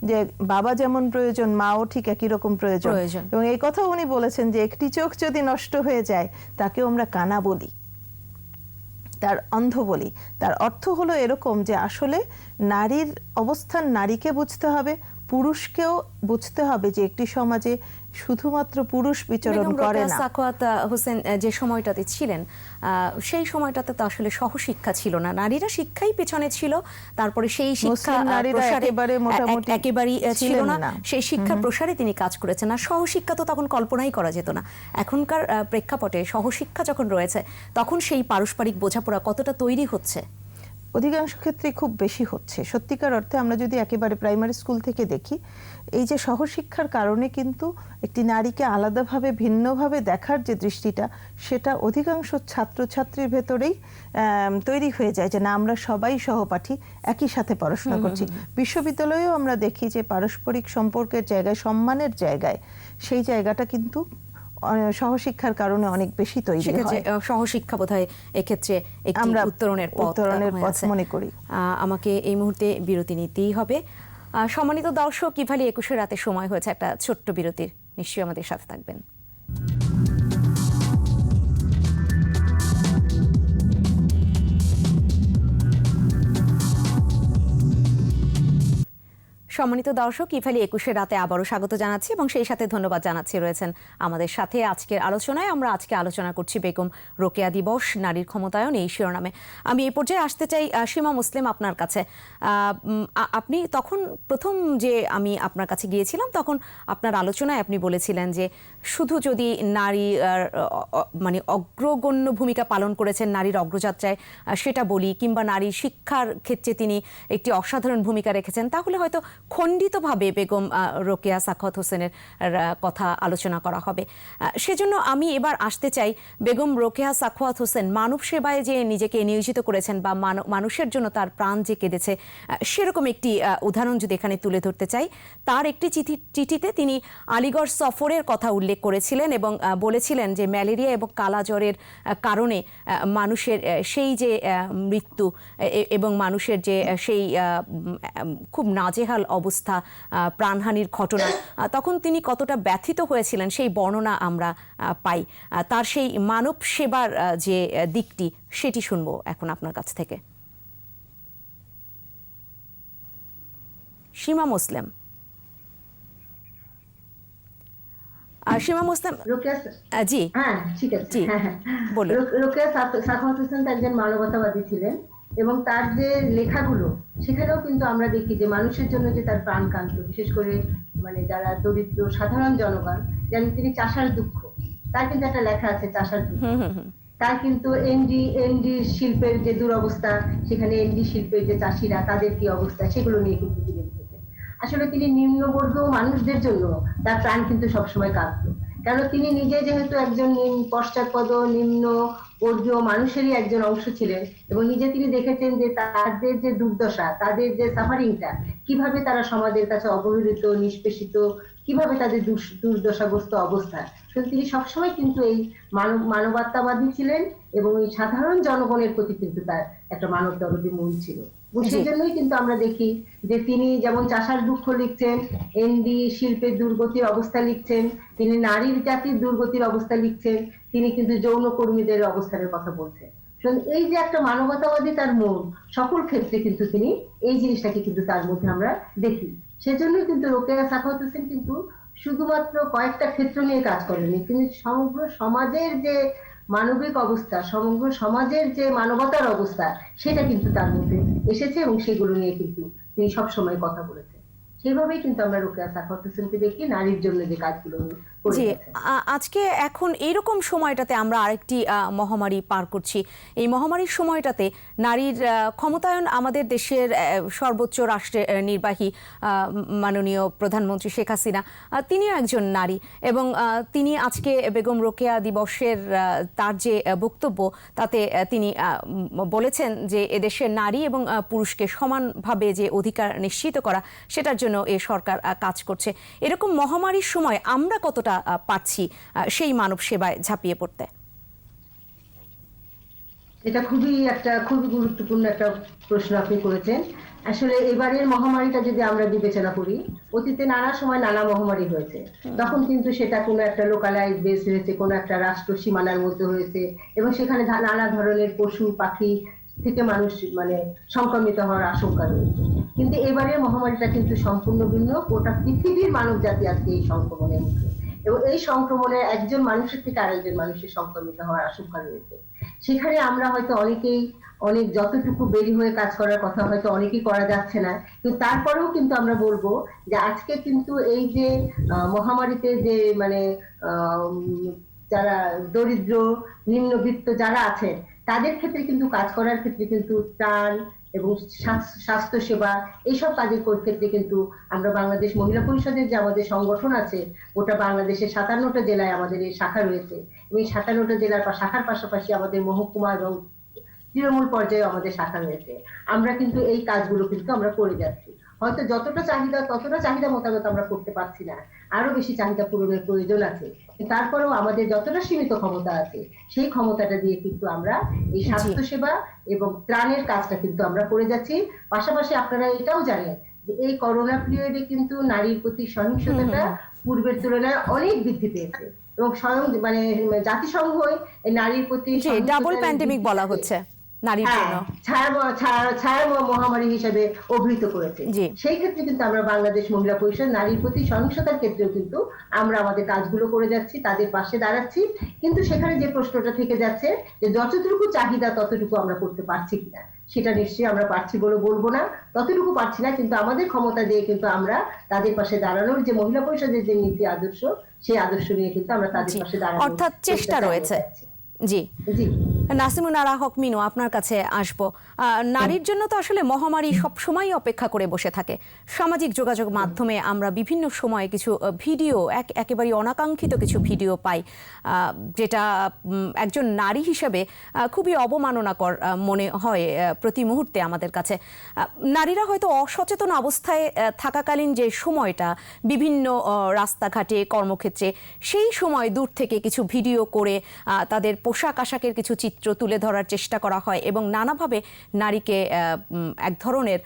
যে বাবা যেমন প্রয়োজন, মাও ঠিক একই রকম প্রয়োজন। এবং এই কথাও উনি বলেছেন যে একটি চোখ যদি নষ্ট হয়ে যায় তাকেও আমরা কানা বলি, তার অন্ধ বলি। তার অর্থ হলো এরকম যে আসলে নারীর অবস্থান নারীকে বুঝতে হবে, পুরুষকেও বুঝতে হবে যে একটি সমাজে শুধুমাত্র পুরুষ বিচরণ করে না। সাখাওয়াত হোসেন যে সময়টাতে ছিলেন, সেই সময়টাতে তো আসলে সহশিক্ষা ছিল না, নারীরা শিক্ষাই পেছনে ছিল। তারপরে সেই শিক্ষা একেবারেই ছিল না, সেই শিক্ষার প্রসারে তিনি কাজ করেছেন। আর সহশিক্ষা তো তখন কল্পনাই করা যেত না। এখনকার প্রেক্ষাপটে সহশিক্ষা যখন রয়েছে, তখন সেই পারস্পরিক বোঝাপড়া কতটা তৈরি হচ্ছে? অধিকাংশ ক্ষেত্রে খুব বেশি হচ্ছে। সত্যিকার অর্থে আমরা যদি একেবারে প্রাইমারি স্কুল থেকে দেখি, এই যে সহশিক্ষার কারণে কিন্তু একটি নারীকে আলাদাভাবে ভিন্নভাবে দেখার যে দৃষ্টিটা, সেটা অধিকাংশ ছাত্রছাত্রীর ভেতরেই তৈরি হয়ে যায় যে না, আমরা সবাই সহপাঠী, একই সাথে পড়াশোনা করছি। বিশ্ববিদ্যালয়েও আমরা দেখি যে পারস্পরিক সম্পর্কের জায়গায়, সম্মানের জায়গায়, সেই জায়গাটা কিন্তু সহশিক্ষার কারণে অনেক বেশি তৈরি হয়। সহশিক্ষা বোধহয় এক্ষেত্রে একটি উত্তরণের পথ মনে করি। আমাকে এই মুহূর্তে বিরতি নিতেই হবে। সম্মানিত দর্শক, ইভালি 21 রাতে সময় হয়েছে একটা ছোট্ট বিরতির, নিশ্চয়ই আমাদের সাথে থাকবেন। সম্মানিত দর্শক, ইভালি 21 রাতে আবারও স্বাগত জানাচ্ছি এবং সেই সাথে ধন্যবাদ জানাচ্ছি রয়েছেন আমাদের সাথে আজকের আলোচনায়। আমরা আজকে আলোচনা করছি বেগম রোকেয়া দিবস, নারীর ক্ষমতায়ন, এই শিরোনামে। আমি এই পর্যায়ে আসতে চাই সীমা মুসলিম আপনার কাছে। আপনি তখন প্রথম যে আমি আপনার কাছে গিয়েছিলাম, তখন আপনার আলোচনায় আপনি বলেছিলেন যে শুধু যদি নারী মানে অগ্রগণ্য ভূমিকা পালন করেছেন নারীর অগ্রযাত্রায় সেটা বলি, কিংবা নারীর শিক্ষার ক্ষেত্রে তিনি একটি অসাধারণ ভূমিকা রেখেছেন, তাহলে হয়তো খণ্ডিতভাবে বেগম রোকেয়া সাখাওয়াত হোসেনের কথা আলোচনা করা হবে। সেজন্য আমি এবার আসতে চাই, বেগম রোকেয়া সাখাওয়াত হোসেন মানব সেবায় যে নিজেকে নিয়োজিত করেছেন বা মানুষের জন্য তার প্রাণ যে কেঁদেছে, সেরকম একটি উদাহরণ যদি এখানে তুলে ধরতে চাই। তার একটি চিঠিতে তিনি আলিগড় সফরের কথা উল্লেখ করেছিলেন এবং বলেছিলেন যে ম্যালেরিয়া এবং কালাজ্বরের কারণে মানুষের সেই যে মৃত্যু এবং মানুষের যে সেই খুব নাজেহাল অবস্থা, প্রাণহানির ঘটনা, তখন তিনি কতটা ব্যথিত হয়েছিলেন সেই বর্ণনা আমরা পাই। তার সেই মানব সেবার যে দিকটি, সেটি শুনবো এখন আপনার কাছ থেকে। সীমা মুসলিম, সীমা মুসলিম জি, হ্যাঁ ঠিক আছে, জি বলুন। রোকেয়া সাখাওয়াত হোসেন একজন মানবতাবাদী ছিলেন এবং তার যে লেখাগুলো, সেখানেও কিন্তু আমরা দেখি যে মানুষের জন্য যে তার প্রাণ কান্ত, বিশেষ করে মানে যারা দরিদ্র সাধারণ জনগণ, যেন তিনি চাষার দুঃখ, তার কিন্তু একটা লেখা আছে চাষার দুঃখ। তার কিন্তু এনডি শিল্পের যে দুরবস্থা, সেখানে এনডি শিল্পের যে চাষিরা, তাদের কি অবস্থা, সেগুলো নিয়ে কিন্তু তিনি লিখেছেন। আসলে তিনি নিম্নবর্গ মানুষদের জন্য তার প্রাণ কিন্তু সবসময় কাঁদত, কারণ তিনি নিজে যেহেতু একজন পশ্চাৎপদ নিম্ন বর্গীয় মানুষেরই একজন অংশ ছিলেন এবং নিজে তিনি দেখেছেন যে তাদের যে দুর্দশা, তাদের যে সাফারিংটা, কিভাবে তারা সমাজের কাছে অবহেলিত, নিষ্পেষিত, কিভাবে তাদের দুর্দশাগ্রস্ত অবস্থা। তিনি সবসময় কিন্তু এই মানবতাবাদী ছিলেন এবং এই সাধারণ জনগণের প্রতি কিন্তু তার একটা মানবতাবাদী মন ছিল। সেই জন্যই কিন্তু আমরা দেখি যে তিনি যেমন চাষার দুঃখ লিখছেন, এনডি শিল্পের দুর্গতির অবস্থা লিখছেন, তিনি নারীর জাতির দুর্গতির অবস্থা লিখছেন, তিনি কিন্তু যৌন কর্মীদের অবস্থানের কথা বলছেন। এই যে একটা মানবতাবাদী তার মন, সকল ক্ষেত্রে কিন্তু তিনি এই জিনিসটাকে কিন্তু তার মধ্যে আমরা দেখি। সেজন্য কিন্তু রোকেয়া সাখাওয়াত হোসেন কিন্তু শুধুমাত্র কয়েকটা ক্ষেত্র নিয়ে কাজ করেনি, তিনি সমগ্র সমাজের যে মানবিক অবস্থা, সমগ্র সমাজের যে মানবতার অবস্থা, সেটা কিন্তু তার মধ্যে এসেছে এবং সেগুলো নিয়ে কিন্তু তিনি সবসময় কথা বলেছেন। সেইভাবেই কিন্তু আমরা রোকেয়া সাখাওয়াত হোসেনকে দেখি নারীর জন্য যে কাজগুলো উনি করে জি, গেছেন। আজকে এখন এইরকম সময়টাতে আমরা আরেকটি মহামারী পার করছি। এই মহামারীর সময়টাতে নারীর ক্ষমতায়ন আমাদের দেশের সর্বোচ্চ রাষ্ট্রের নির্বাহী মাননীয় প্রধানমন্ত্রী শেখ হাসিনা, তিনিও একজন নারী এবং তিনি আজকে বেগম রোকেয়া দিবসের তার যে বক্তব্য, তাতে তিনি বলেছেন যে এদেশের নারী এবং পুরুষকে সমানভাবে যে অধিকার নিশ্চিত করা, সেটার জন্য এ সরকার কাজ করছে। এরকম মহামারীর সময় আমরা কতটা পারছি সেই মানব সেবায় ঝাঁপিয়ে পড়তে? এটা খুবই গুরুত্বপূর্ণ একটা প্রশ্ন আপনি করেছেন। আসলে এবারের মহামারীটা যদি আমরা বিবেচনা করি, অতীতে নানা সময় নানা মহামারী হয়েছে, তখন কিন্তু সেটা কোনো একটা লোকালাইজ বেস হয়েছে, কোনো একটা রাষ্ট্র সীমানার মধ্যে হয়েছে এবং সেখানে নানা ধরনের পশু পাখি থেকে মানুষ সংক্রমিত হওয়ার আশঙ্কা রয়েছে। কিন্তু এবারের মহামারীটা কিন্তু সম্পূর্ণ ভিন্ন, গোটা পৃথিবীর মানব জাতি আজকে এই সংক্রমণের মুখে এবং এই সংক্রমণে একজন মানুষের থেকে আরেকজন মানুষের সংক্রমিত হওয়ার আশঙ্কা রয়েছে। সেখানে আমরা হয়তো অনেক যতটুকু বেরি হয়ে কাজ করার কথা হয়তো অনেকেই করা যাচ্ছে না, কিন্তু তারপরেও কিন্তু আমরা বলবো যে আজকে কিন্তু এই যে মহামারীতে যে যারা দরিদ্র নিম্নবিত্ত যারা আছেন, তাদের ক্ষেত্রে কিন্তু কাজ করার ক্ষেত্রে কিন্তু ত্রাণ এবং স্বাস্থ্য সেবা এইসব কাজের ক্ষেত্রে কিন্তু আমরা বাংলাদেশ মহিলা পরিষদের যে আমাদের সংগঠন আছে, ওটা বাংলাদেশের 57টা জেলায় আমাদের এই শাখা রয়েছে এবং এই 57টা জেলার শাখার পাশাপাশি আমাদের মহকুমা এবং তৃণমূল পর্যায়ে আমাদের শাখা রয়েছে। আমরা কিন্তু এই কাজগুলো কিন্তু আমরা করে যাচ্ছি। হয়তো যতটা চাহিদা মোতাবেক আমরা করতে পারছি না, আরো বেশি চাহিদা পূরণের প্রয়োজন আছে, তারপরেও আমাদের যতটা সীমিত ক্ষমতা আছে সেই ক্ষমতাটা দিয়ে কিন্তু আমরা এই স্বাস্থ্য সেবা এবং ত্রাণের কাজটা কিন্তু আমরা করে যাচ্ছি। পাশাপাশি আপনারা এটাও জানেন যে এই করোনা পিরিয়ডে কিন্তু নারীর প্রতি সহিংসতাটা পূর্বের তুলনায় অনেক বৃদ্ধি পেয়েছে এবং স্বয়ং জাতিসংঘ এই নারীর প্রতি ডাবল প্যান্ডেমিক বলা হচ্ছে নারীর জন্য, ছায়া মহামারী হিসেবে অভিহিত করেছে। সেই ক্ষেত্রে কিন্তু আমরা বাংলাদেশ মহিলা পরিষদ নারীর প্রতি সহিংসতার ক্ষেত্রেও কিন্তু আমরা আমাদের কাজগুলো করে যাচ্ছি, তাদের পাশে দাঁড়াচ্ছি। কিন্তু সেখানে যে প্রশ্নটা থেকে যাচ্ছে যে যতটুকু চাহিদা ততটুকু আমরা করতে পারছি কিনা, সেটা নিশ্চয়ই আমরা পারছি বলে বলবো না, ততটুকু পারছি না, কিন্তু আমাদের ক্ষমতা দিয়ে কিন্তু আমরা তাদের পাশে দাঁড়ানোর যে মহিলা পরিষদের যে নীতি আদর্শ, সেই আদর্শ নিয়ে কিন্তু আমরা তাদের পাশে দাঁড়ানোর অর্থাৎ চেষ্টা রয়েছে। জি, নাসিমুন আরা হক মিনু, আপনার কাছে আসবো। নারীর জন্য তো আসলে মহামারী সবসময় অপেক্ষা করে বসে থাকে। সামাজিক যোগাযোগ মাধ্যমে আমরা বিভিন্ন সময়ে কিছু ভিডিও, একেবারে অনাকাঙ্ক্ষিত কিছু ভিডিও পাই, যেটা একজন নারী হিসেবে খুবই অবমাননাকর মনে হয় প্রতি মুহূর্তে আমাদের কাছে। নারীরা হয়তো অসচেতন অবস্থায় থাকাকালীন যে সময়টা বিভিন্ন রাস্তাঘাটে কর্মক্ষেত্রে, সেই সময় দূর থেকে কিছু ভিডিও করে তাদের পোশাক আশাকের কিছু চিত্র তুলে ধরার চেষ্টা করা হয় এবং নানাভাবে নারীকে এক ধরনের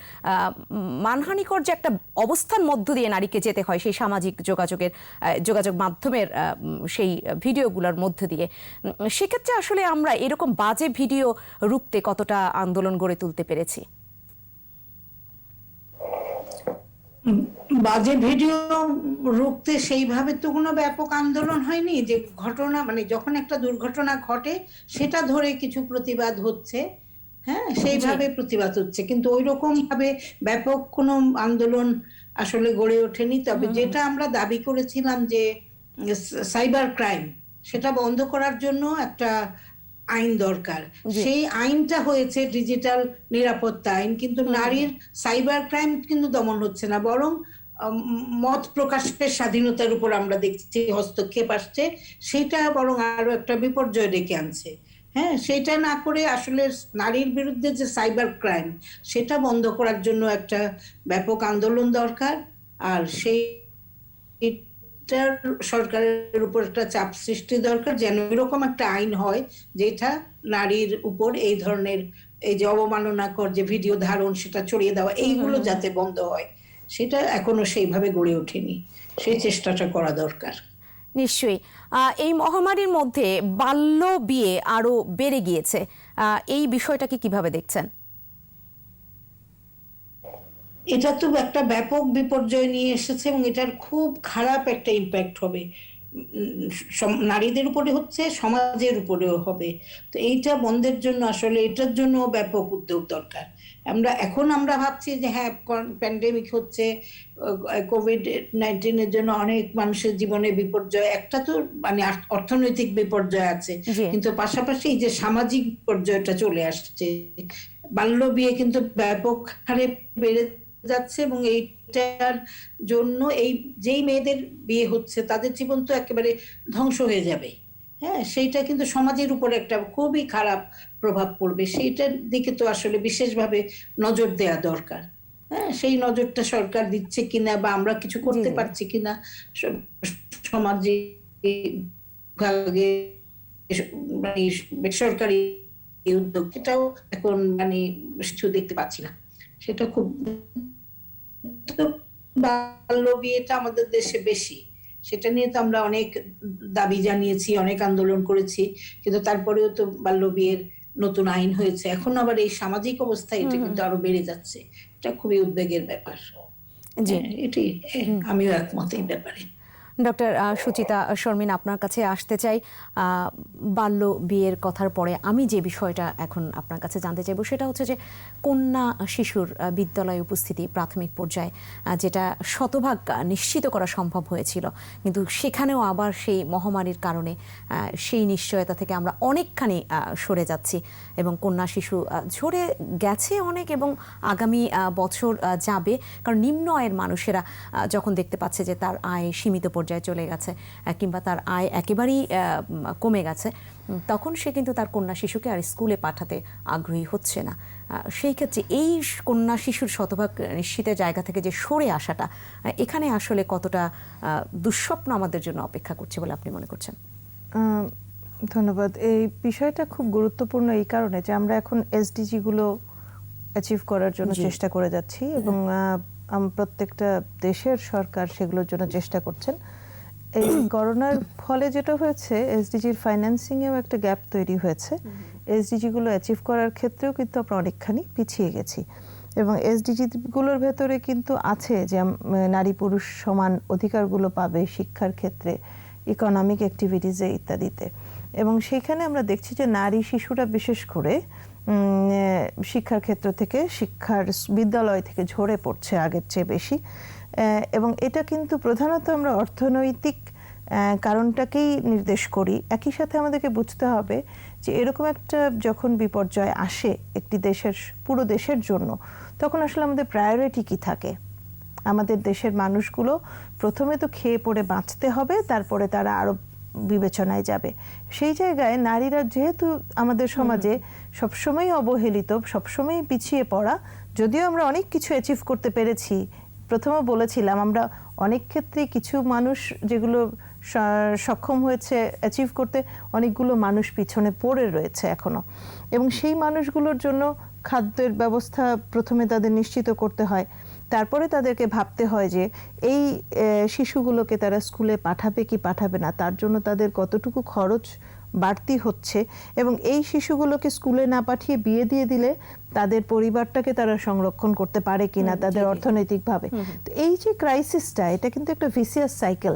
মানহানিকর যে একটা অবস্থার মধ্য দিয়ে নারীকে যেতে হয় সেই সামাজিক যোগাযোগ মাধ্যমের সেই ভিডিওগুলোর মধ্য দিয়ে। সেক্ষেত্রে আসলে আমরা এরকম বাজে ভিডিও রুখতে কতটা আন্দোলন গড়ে তুলতে পেরেছি? বাজে ভিডিও রুখতে সেইভাবে তো কোনো ব্যাপক আন্দোলন হয়নি। যে ঘটনা যখন একটা দুর্ঘটনা ঘটে সেটা ধরে কিছু প্রতিবাদ হচ্ছে, হ্যাঁ, সেইভাবে প্রতিবাদ হচ্ছে, কিন্তু ওই রকম ভাবে ব্যাপক কোনো আন্দোলন আসলে গড়ে ওঠেনি। তবে যেটা আমরা দাবি করেছিলাম যে সাইবার ক্রাইম, সেটা বন্ধ করার জন্য একটা আইন দরকার, সেই আইনটা হয়েছে ডিজিটাল নিরাপত্তা আইন, কিন্তু নারীর সাইবার ক্রাইম কিন্তু দমন হচ্ছে না, বরং মত প্রকাশের স্বাধীনতার উপর আমরা দেখছি হস্তক্ষেপ আসছে, সেটা বরং আরো একটা বিপর্যয় ডেকে আনছে। হ্যাঁ, সেটা না করে আসলে নারীর বিরুদ্ধে যে সাইবার ক্রাইম, সেটা বন্ধ করার জন্য একটা ব্যাপক আন্দোলন দরকার। আর সেই সরকারের উপর একটা চাপ সৃষ্টি দরকার, যেন এরকম একটা আইন হয় যেটা নারীর উপর এই ধরনের এই যে অবমাননাকর যে ভিডিও ধারণ, সেটা ছড়িয়ে দেওয়া, এইগুলো যাতে বন্ধ হয়, সেটা এখনো সেইভাবে গড়ে ওঠেনি, সেই চেষ্টাটা করা দরকার। নিশ্চয়ই। এই মহামারীর মধ্যে বাল্য বিয়ে আরো বেড়ে গিয়েছে, এই বিষয়টাকে কিভাবে দেখছেন? এটা তো একটা ব্যাপক বিপর্যয় নিয়ে এসেছে এবং এটার খুব খারাপ একটা ইম্প্যাক্ট হবে। নারীদের উপরে হচ্ছে, সমাজের উপরেও হবে। তো এইটা বন্ধের জন্য আসলে এটার জন্য ব্যাপক উদ্যোগ দরকার। আমরা ভাবছি যে হ্যাঁ, প্যান্ডেমিক হচ্ছে, কোভিড-19 এর জন্য অনেক মানুষের জীবনে বিপর্যয়, একটা তো মানে অর্থনৈতিক বিপর্যয় আছে, জি। কিন্তু পাশাপাশি এই যে সামাজিক বিপর্যয়টা চলে আসছে। বাল্য বিয়ে কিন্তু ব্যাপক হারে বেড়ে যাচ্ছে এবং এইটার জন্য যেই মেয়েদের বিয়ে হচ্ছে তাদের জীবন তো একেবারে ধ্বংস হয়ে যাবে। হ্যাঁ, সেইটা কিন্তু সমাজের উপর একটা খুবই খারাপ প্রভাব পড়বে। সেইটার দিকে তো আসলে বিশেষভাবে নজর দেওয়া দরকার। হ্যাঁ, সেই নজরটা সরকার দিচ্ছে কিনা বা আমরা কিছু করতে জি। পারছি কিনা সমাজে ভাগে, মানে বেসরকারি উদ্যোগ, এটাও এখন মানে কিছু দেখতে পাচ্ছি না। সেটা খুব, বাল্য বিয়েটা আমাদের দেশে বেশি, সেটা নিয়ে তো আমরা অনেক দাবি জানিয়েছি, অনেক আন্দোলন করেছি, কিন্তু তারপরেও তো বাল্য বিয়ের নতুন আইন হয়েছে, এখন আবার এই সামাজিক অবস্থায় এটা কিন্তু আরো বেড়ে যাচ্ছে। এটা খুবই উদ্বেগের ব্যাপার। জি। এটি আমিও একমত এই ব্যাপারে। ডক্টর সুচিতা শর্মিন, আপনার কাছে আসতে চাই। বাল্য বিয়ের কথার পরে আমি যে বিষয়টা এখন আপনার কাছে জানতে চাইব সেটা হচ্ছে যে কন্যা শিশুর বিদ্যালয়ে উপস্থিতি প্রাথমিক পর্যায়ে যেটা শতভাগ নিশ্চিত করা সম্ভব হয়েছিল, কিন্তু সেখানেও আবার সেই মহামারীর কারণে সেই নিশ্চয়তা থেকে আমরা অনেকখানি সরে যাচ্ছি এবং কন্যা শিশু ঝরে গেছে অনেক এবং আগামী বছর যাবে, কারণ নিম্ন আয়ের মানুষেরা যখন দেখতে পাচ্ছে যে তার আয় সীমিত পর্যায়ে চলে গেছে কিংবা তার আয় একেবারেই কমে গেছে, তখন সে কিন্তু তার কন্যা শিশুকে আর স্কুলে পাঠাতে আগ্রহী হচ্ছে না। সেই ক্ষেত্রে এই কন্যা শিশুর শতভাগ নিশ্চিতের জায়গা থেকে যে সরে আসাটা, এখানে আসলে কতটা দুঃস্বপ্ন আমাদের জন্য অপেক্ষা করছে বলে আপনি মনে করছেন? ধন্যবাদ। এই বিষয়টা খুব গুরুত্বপূর্ণ এই কারণে যে আমরা এখন এসডিজি গুলো অ্যাচিভ করার জন্য চেষ্টা করে যাচ্ছি এবং প্রত্যেকটা দেশের সরকার সেগুলোর জন্য চেষ্টা করছেন। এই করোনার ফলে যেটা হয়েছে, এসডিজির ফাইন্যান্সিং এও একটা গ্যাপ তৈরি হয়েছে। এসডিজি গুলো অ্যাচিভ করার ক্ষেত্রেও কিন্তু আমরা অনেকখানি পিছিয়ে গেছি এবং এসডিজি গুলোর ভেতরে কিন্তু আছে যে নারী পুরুষ সমান অধিকারগুলো পাবে শিক্ষার ক্ষেত্রে, ইকোনমিক অ্যাক্টিভিটিসে ইত্যাদিতে। এবং সেখানে আমরা দেখছি যে নারী শিশুরা বিশেষ করে শিক্ষার ক্ষেত্র থেকে, বিদ্যালয় থেকে ঝরে পড়ছে আগের চেয়ে বেশি। এবং এটা কিন্তু প্রধানত আমরা অর্থনৈতিক কারণটাকেই নির্দেশ করি। একই সাথে আমাদেরকে বুঝতে হবে যে এরকম একটা যখন বিপর্যয় আসে একটি দেশের, পুরো দেশের জন্য, তখন আসলে আমাদের প্রায়োরিটি কি থাকে। আমাদের দেশের মানুষগুলো প্রথমে তো খেয়ে পড়ে বাঁচতে হবে, তারপরে তারা আরো বিবেচনায় যাবে। সেই জায়গায় নারীরা যেহেতু আমাদের সমাজে সবসময় অবহেলিত, সবসময় পিছিয়ে পড়া, যদিও আমরা অনেক কিছু অ্যাচিভ করতে পেরেছি, প্রথমে বলেছিলাম আমরা অনেক ক্ষেত্রে কিছু মানুষ যেগুলো সক্ষম হয়েছে অ্যাচিভ করতে, অনেকগুলো মানুষ পিছনে পড়ে রয়েছে এখনো। এবং সেই মানুষগুলোর জন্য খাদ্যের ব্যবস্থা প্রথমে তাদের নিশ্চিত করতে হয়, তারপরে তাদেরকে ভাবতে হয় যে এই শিশুগুলোকে তারা স্কুলে পাঠাবে কি পাঠাবে না, তার জন্য তাদের কতটুকু খরচ বাড়তি হচ্ছে, এবং এই শিশুগুলোকে স্কুলে না পাঠিয়ে বিয়ে দিয়ে দিলে তাদের পরিবারটাকে তারা সংরক্ষণ করতে পারে কিনা তাদের অর্থনৈতিকভাবে। তো এই যে ক্রাইসিসটা, এটা কিন্তু একটা ভিসিয়াস সাইকেল।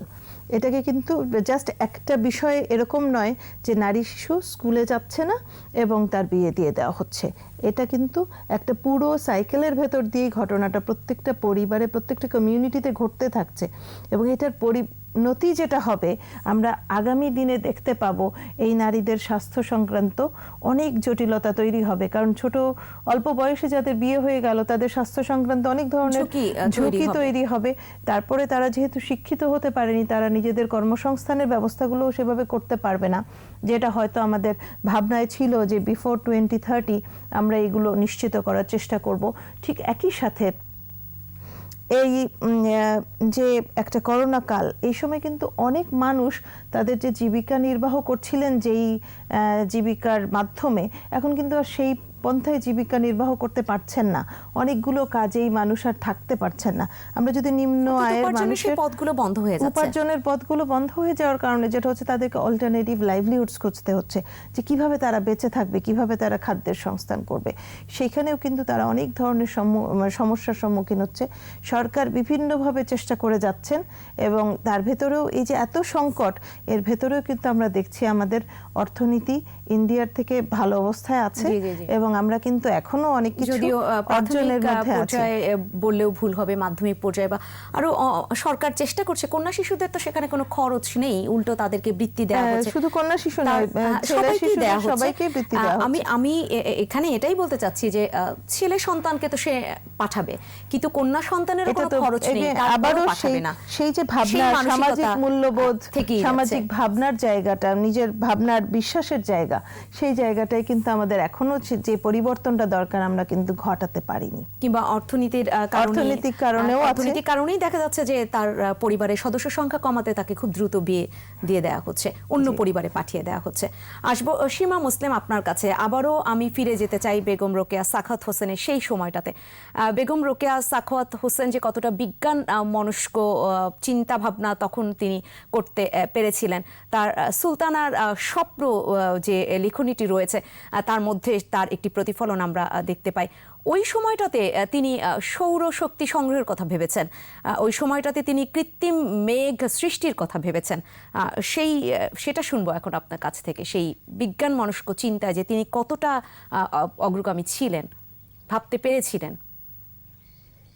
এটাকে কিন্তু জাস্ট একটা বিষয় এরকম নয় যে নারী শিশু স্কুলে যাচ্ছে না এবং তার বিয়ে দিয়ে দেওয়া হচ্ছে। এটা কিন্তু একটা পুরো সাইকেলের ভেতর দিয়ে ঘটনাটা প্রত্যেকটা পরিবারে, প্রত্যেকটা কমিউনিটিতে ঘটতে থাকছে এবং এটার পরিণতি যেটা হবে আমরা আগামী দিনে দেখতে পাবো, এই নারীদের স্বাস্থ্য সংক্রান্ত অনেক জটিলতা তৈরি হবে। কারণ অল্প বয়সে যাদের বিয়ে হয়ে গেল তাদের স্বাস্থ্য সংক্রান্ত অনেক ধরনের ঝুঁকি তৈরি হবে। তারপরে তারা যেহেতু শিক্ষিত হতে পারেনি, তারা নিজেদের কর্মসংস্থানের ব্যবস্থাগুলো সেভাবে করতে পারবে না, যেটা হয়তো আমাদের ভাবনায় ছিল যে বিফোর 2030 আমরা এগুলো নিশ্চিত করার চেষ্টা করব। ঠিক একই সাথে এই যে একটা করোনা কাল, এই সময় কিন্তু অনেক মানুষ তাদের যে জীবিকা নির্বাহ করছিলেন যেই জীবিকার মাধ্যমে, এখন কিন্তু আর সেই পন্থায় জীবিকা নির্বাহ করতে পারছেন না, অনেকগুলো কাজেই মানুষ আর থাকতে পারছেন না। আমরা যদি নিম্ন আয়ের মানুষের পদগুলো বন্ধ হয়ে যাচ্ছে, উপার্জনের পথগুলো বন্ধ হয়ে যাওয়ার কারণে যেটা হচ্ছে তাদেরকে অল্টারনেটিভ লাইভলিহুডস খুঁজতে হচ্ছে, যে কিভাবে তারা বেঁচে থাকবে, কিভাবে তারা খাদ্যের সংস্থান করবে। সেখানেও কিন্তু তারা অনেক ধরনের সমস্যার সম্মুখীন হচ্ছে। সরকার বিভিন্নভাবে চেষ্টা করে যাচ্ছেন এবং তার ভেতরেও এই যে এত সংকট, এর ভেতরেও কিন্তু আমরা দেখছি আমাদের অর্থনীতি ইন্ডিয়ার থেকে ভালো অবস্থায় আছে এবং আমরা কিন্তু এখনো অনেক কিছু অর্জনের মধ্যে আছি। বললেও ভুল হবে, মাধ্যমিক পর্যায়ে বা আরো সরকার চেষ্টা করছে। কন্যা শিশুদের তো সেখানে কোনো খরচ নেই, উল্টো তাদেরকে বৃত্তি দেওয়া হচ্ছে। শুধু কন্যা শিশু নয়, ছেলে শিশু সবাইকে বৃত্তি দেওয়া হচ্ছে। আমি এখানে এটাই বলতে চাচ্ছি যে ছেলে সন্তানকে তো সে পাঠাবে, কিন্তু কন্যা সন্তানের কোনো খরচ নেই, আবারও সেই যে ভাবনা, সামাজিক মূল্যবোধ, সামাজিক ভাবনার জায়গাটা, নিজের ভাবনার বিশ্বাসের জায়গা, সেই জায়গাটাই কিন্তু আমাদের এখনো যে পরিবর্তনটা দরকার আমরা কিন্তু ঘটাতে পারিনি। কিংবা অর্থনীতির কারণেই দেখা যাচ্ছে যে তার পরিবারের সদস্য সংখ্যা কমাতে তাকে খুব দ্রুত বিয়ে দিয়ে দেওয়া হচ্ছে, অন্য পরিবারে পাঠিয়ে দেওয়া হচ্ছে। আসবো সীমা মুসলিম আপনার কাছে। আবারও আমি ফিরে যেতে চাই বেগম রোকেয়া সাখাওয়াত হোসেনের সেই সময়টাতে। বেগম রোকেয়া সাখাওয়াত হোসেন যে কতটা বিজ্ঞান মনস্ক চিন্তা ভাবনা তখন তিনি করতে পেরেছিলেন, তার সুলতানার স্বপ্ন যে লেখনীটি রয়েছে তার মধ্যে তার একটি প্রতিফলন আমরা দেখতে পাই। ওই সময়টাতে তিনি সৌরশক্তি সংগ্রহের কথা ভেবেছেন, ওই সময়টাতে তিনি কৃত্রিম মেঘ সৃষ্টির কথা ভেবেছেন। সেটা শুনবো এখন আপনার কাছ থেকে, সেই বিজ্ঞান মনস্ক চিন্তায় যে তিনি কতটা অগ্রগামী ছিলেন, ভাবতে পেরেছিলেন।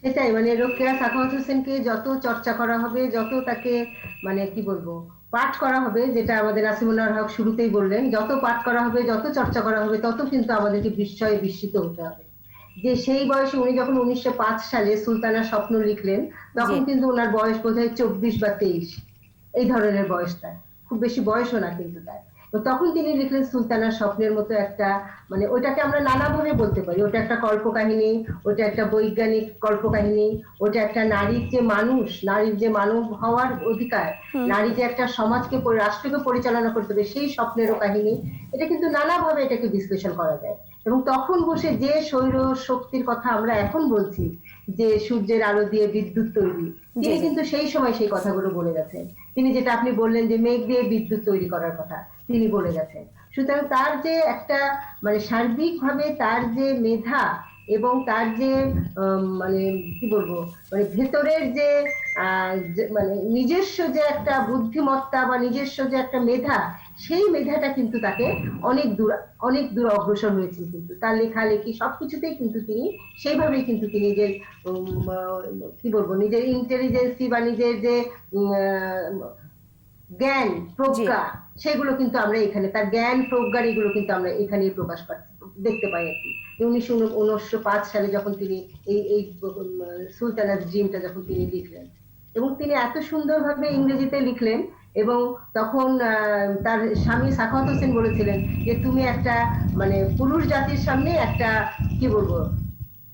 সেটাই, মানে রোকেয়া সাখাওয়াত হোসেনকে যত চর্চা করা হবে, যত তাকে মানে কি বলবো পাঠ করা হবে, যেটা আমাদের নাসিমুল্লাহ হক শুরুতেই বললেন, যত পাঠ করা হবে, যত চর্চা করা হবে, তত কিন্তু আমাদেরকে বিস্ময়ে বিস্মিত হতে হবে যে সেই বয়সে উনি যখন 1905 সালে সুলতানার স্বপ্ন লিখলেন, তখন কিন্তু ওনার বয়স বোধহয় 24 বা 23 এই ধরনের বয়স। তার খুব বেশি বয়সও না কিন্তু তার। তো তখন তিনি লিখলেন সুলতানার স্বপ্নের মতো একটা, মানে ওটাকে আমরা নানাভাবে বলতে পারি, ওটা একটা কল্পকাহিনী, ওটা একটা বৈজ্ঞানিক কল্পকাহিনী, ওটা একটা নারীর যে মানুষ, নারীর যে মানব হওয়ার অধিকার, নারী যে একটা সমাজকে, রাষ্ট্রকে পরিচালনা করতে হবে, সেই স্বপ্নেরও কাহিনী। এটা কিন্তু নানাভাবে এটাকে বিশ্লেষণ করা যায়। এবং তখন বসে যে সৌর শক্তির কথা আমরা এখন বলছি, যে সূর্যের আলো দিয়ে বিদ্যুৎ তৈরি, তিনি কিন্তু সেই সময় সেই কথাগুলো বলে গেছেন। তিনি যেটা আপনি বললেন যে মেঘ দিয়ে বিদ্যুৎ তৈরি করার কথা তিনি বলে গেছেন। সুতরাং তার যে একটা মানে সার্বিকভাবে তার যে মেধা এবং তার যে মানে কি বলবো মানে ভেতরের যে মানে নিজস্ব যে একটা বুদ্ধিমত্তা বা নিজস্ব যে একটা মেধা, সেই মেধাটা কিন্তু তাকে অনেক দূর অগ্রসর হয়েছে। কিন্তু তার লেখালেখি সবকিছুতেই কিন্তু তিনি সেইভাবেই কিন্তু তিনি নিজের কি বলবো নিজের ইন্টেলিজেন্সি বা নিজের যে জ্ঞান প্রজ্ঞা, সেগুলো কিন্তু আমরা এখানে, তার জ্ঞান প্রজ্ঞা এগুলো কিন্তু আমরা এখানেই প্রকাশ দেখতে পাই আর কি। 1905 সালে যখন তিনি এই সুলতানার ড্রিমটা যখন তিনি লিখলেন, এবং তিনি এত সুন্দরভাবে ইংরেজিতে লিখলেন, এবং তখন তার স্বামী সাখাওয়াত হোসেন বলেছিলেন যে তুমি একটা মানে পুরুষ জাতির সামনে একটা কি বলবো